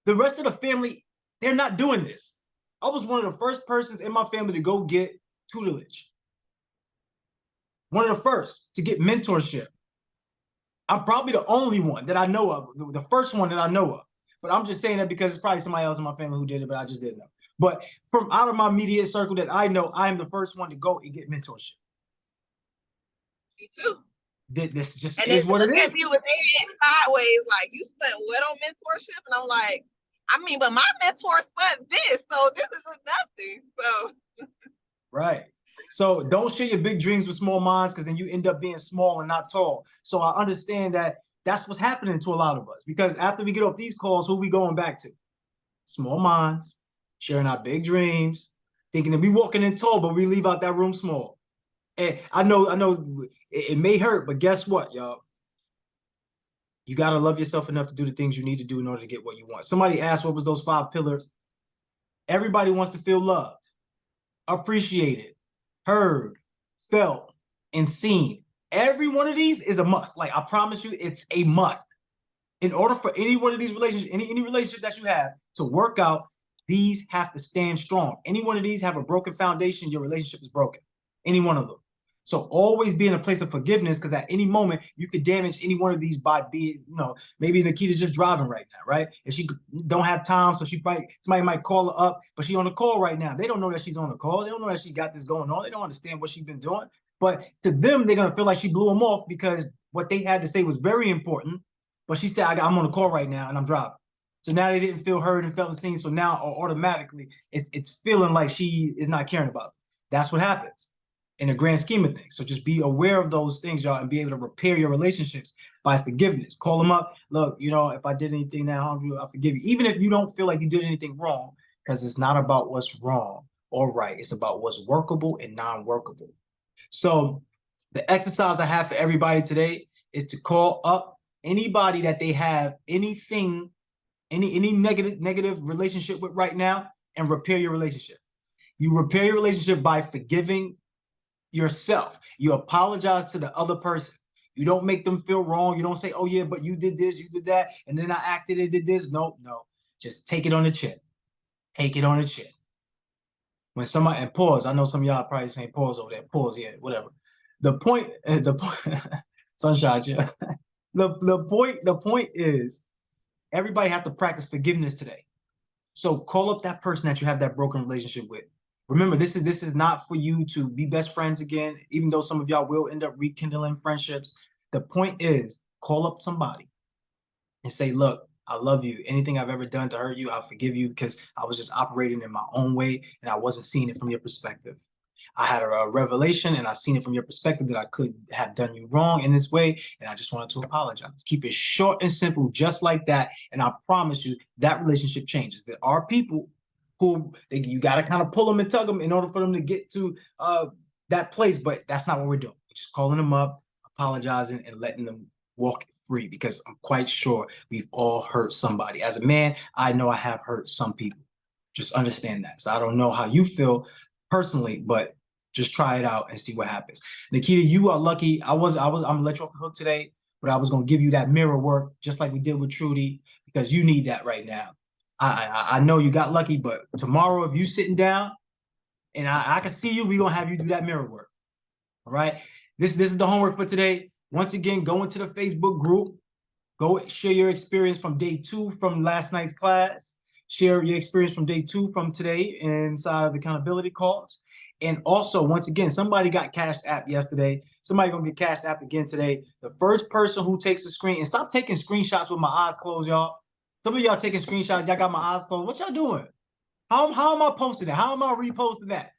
the rest of the family, they're not doing this. I was one of the first persons in my family to go get tutelage. One of the first to get mentorship. I'm probably the only one that I know of, the first one that I know of. But I'm just saying that because it's probably somebody else in my family who did it, but I just didn't know. But from out of my immediate circle that I know, I am the first one to go and get mentorship. Me too. This just And is they what it look is. at me with their head sideways, like, you spent what on mentorship? And I'm like, I mean, but my mentor spent this, so this is nothing. So Right. So don't share your big dreams with small minds, because then you end up being small and not tall. So I understand that that's what's happening to a lot of us, because after we get off these calls, who we going back to? Small minds, sharing our big dreams, thinking that we walking in tall, but we leave out that room small. And I know it may hurt, but guess what, y'all? You got to love yourself enough to do the things you need to do in order to get what you want. Somebody asked, what was those 5 pillars? Everybody wants to feel loved, appreciated, heard, felt, and seen. Every one of these is a must. Like, I promise you, it's a must. In order for any one of these relationships, any relationship that you have to work out, these have to stand strong. Any one of these have a broken foundation, your relationship is broken. Any one of them. So always be in a place of forgiveness, because at any moment you could damage any one of these by being, maybe Nikita's just driving right now, right? And she don't have time, so somebody might call her up, but she's on a call right now. They don't know that she's on a call. They don't know that she got this going on. They don't understand what she's been doing. But to them, they're gonna feel like she blew them off because what they had to say was very important. But she said, I'm on a call right now and I'm driving. So now they didn't feel heard and felt seen. So now automatically it's feeling like she is not caring about it. That's what happens in the grand scheme of things. So just be aware of those things, y'all, and be able to repair your relationships by forgiveness. Call them up. Look, if I did anything that harmed you, I forgive you. Even if you don't feel like you did anything wrong, because it's not about what's wrong or right. It's about what's workable and non-workable. So the exercise I have for everybody today is to call up anybody that they have anything, any negative relationship with right now, and repair your relationship. You repair your relationship by forgiving yourself. You apologize to the other person. You don't make them feel wrong. You don't say, oh yeah, but you did this, you did that, and then I acted and did this. No. Just take it on the chin. Take it on the chin. When somebody, and pause, I know some of y'all probably saying pause over there. Pause, yeah, whatever. The point, sunshine, yeah. The point is, everybody have to practice forgiveness today. So call up that person that you have that broken relationship with. Remember, this is not for you to be best friends again, even though some of y'all will end up rekindling friendships. The point is, call up somebody and say, look, I love you. Anything I've ever done to hurt you, I'll forgive you, because I was just operating in my own way and I wasn't seeing it from your perspective. I had a revelation and I seen it from your perspective that I could have done you wrong in this way, and I just wanted to apologize. Keep it short and simple, just like that, and I promise you that relationship changes. There are people who you got to kind of pull them and tug them in order for them to get to that place, but that's not what we're doing. We're just calling them up, apologizing, and letting them walk free, because I'm quite sure we've all hurt somebody. As a man, I know I have hurt some people. Just understand that. So I don't know how you feel personally, but just try it out and see what happens. Nikita, you are lucky. I'm gonna let you off the hook today, but I was gonna give you that mirror work just like we did with Trudy, because you need that right now. I know you got lucky, but tomorrow if you sitting down and I can see you, we're gonna have you do that mirror work. All right. This is the homework for today. Once again, go into the Facebook group, go share your experience from day 2 from last night's class. Share your experience from day 2 from today inside of the accountability calls. And also, once again, somebody got Cashed App yesterday. Somebody gonna get Cashed App again today. The first person who takes a screen, and stop taking screenshots with my eyes closed, y'all. Some of y'all taking screenshots, y'all got my eyes closed. What y'all doing? How am I posting that? How am I reposting that?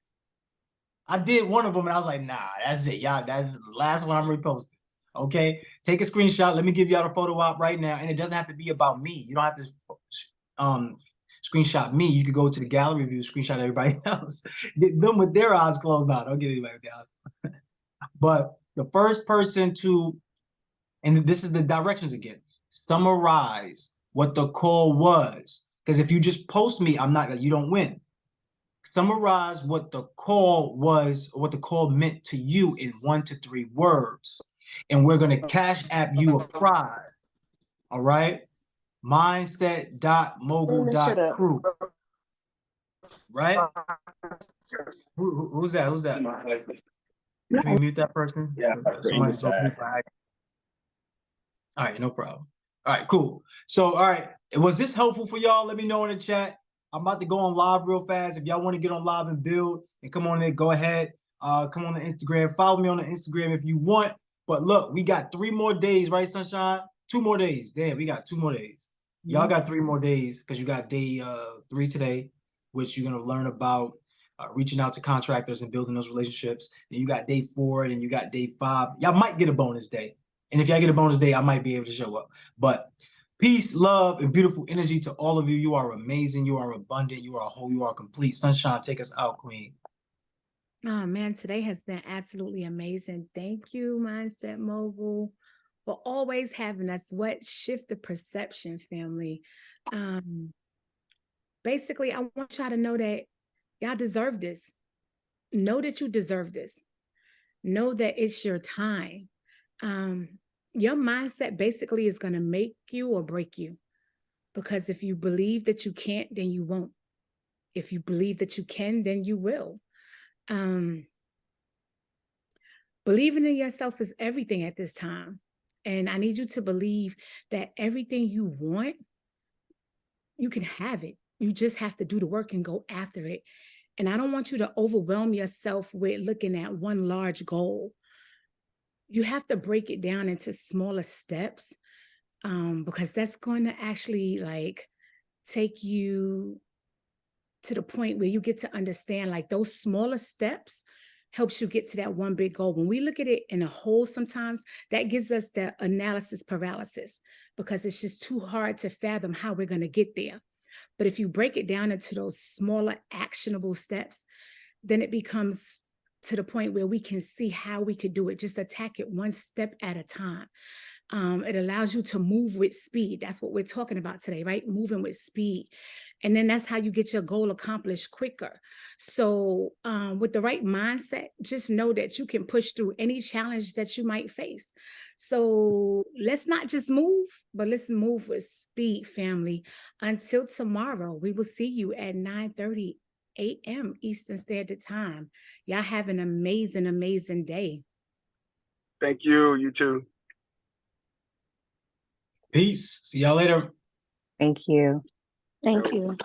I did one of them and I was like, nah, that's it, y'all. That's the last one I'm reposting. Okay, take a screenshot. Let me give y'all a photo op right now, and it doesn't have to be about me. You don't have to screenshot me. You could go to the gallery view, screenshot everybody else. Get them with their eyes closed. Now, don't get anybody with their eyes. But the first person to And this is the directions again. Summarize what the call was. Because if you just post me, you don't win. Summarize what the call was, or what the call meant to you in 1 to 3 words. And we're going to cash app you a prize. All right? Mindset.mogul.crew. Right? Who's that? Who's that? Can we mute that person? Yeah. Somebody's on mute by accident. All right, no problem. All right, cool. So, all right, was this helpful for y'all? Let me know in the chat. I'm about to go on live real fast. If y'all want to get on live and build and come on there, go ahead. Come on the Instagram. Follow me on the Instagram if you want. But look, we got 3 more days, right, Sunshine? 2 more days. Damn, we got 2 more days. Y'all got 3 more days because you got day 3 today, which you're going to learn about reaching out to contractors and building those relationships. Then you got day 4, and then you got day 5. Y'all might get a bonus day. And if y'all get a bonus day, I might be able to show up. But peace, love, and beautiful energy to all of you. You are amazing. You are abundant. You are whole. You are complete. Sunshine, take us out, Queen. Oh man, today has been absolutely amazing. Thank you, Mindset Mogul, for always having us shift the perception, family. Basically, I want y'all to know that y'all deserve this. Know that you deserve this. Know that it's your time. Your mindset basically is going to make you or break you. Because if you believe that you can't, then you won't. If you believe that you can, then you will. Believing in yourself is everything at this time. And I need you to believe that everything you want, you can have it. You just have to do the work and go after it. And I don't want you to overwhelm yourself with looking at one large goal. You have to break it down into smaller steps, because that's going to actually take you to the point where you get to understand those smaller steps helps you get to that one big goal. When we look at it in a whole, sometimes that gives us the analysis paralysis because it's just too hard to fathom how we're going to get there. But if you break it down into those smaller actionable steps, then it becomes to the point where we can see how we could do it. Just attack it one step at a time. It allows you to move with speed. That's what we're talking about today, right? Moving with speed. And then that's how you get your goal accomplished quicker. So with the right mindset, just know that you can push through any challenge that you might face. So let's not just move, but let's move with speed, family. Until tomorrow, we will see you at 9:30 a.m. Eastern Standard Time. Y'all have an amazing, amazing day. Thank you. You too. Peace. See y'all later. Thank you. Thank you.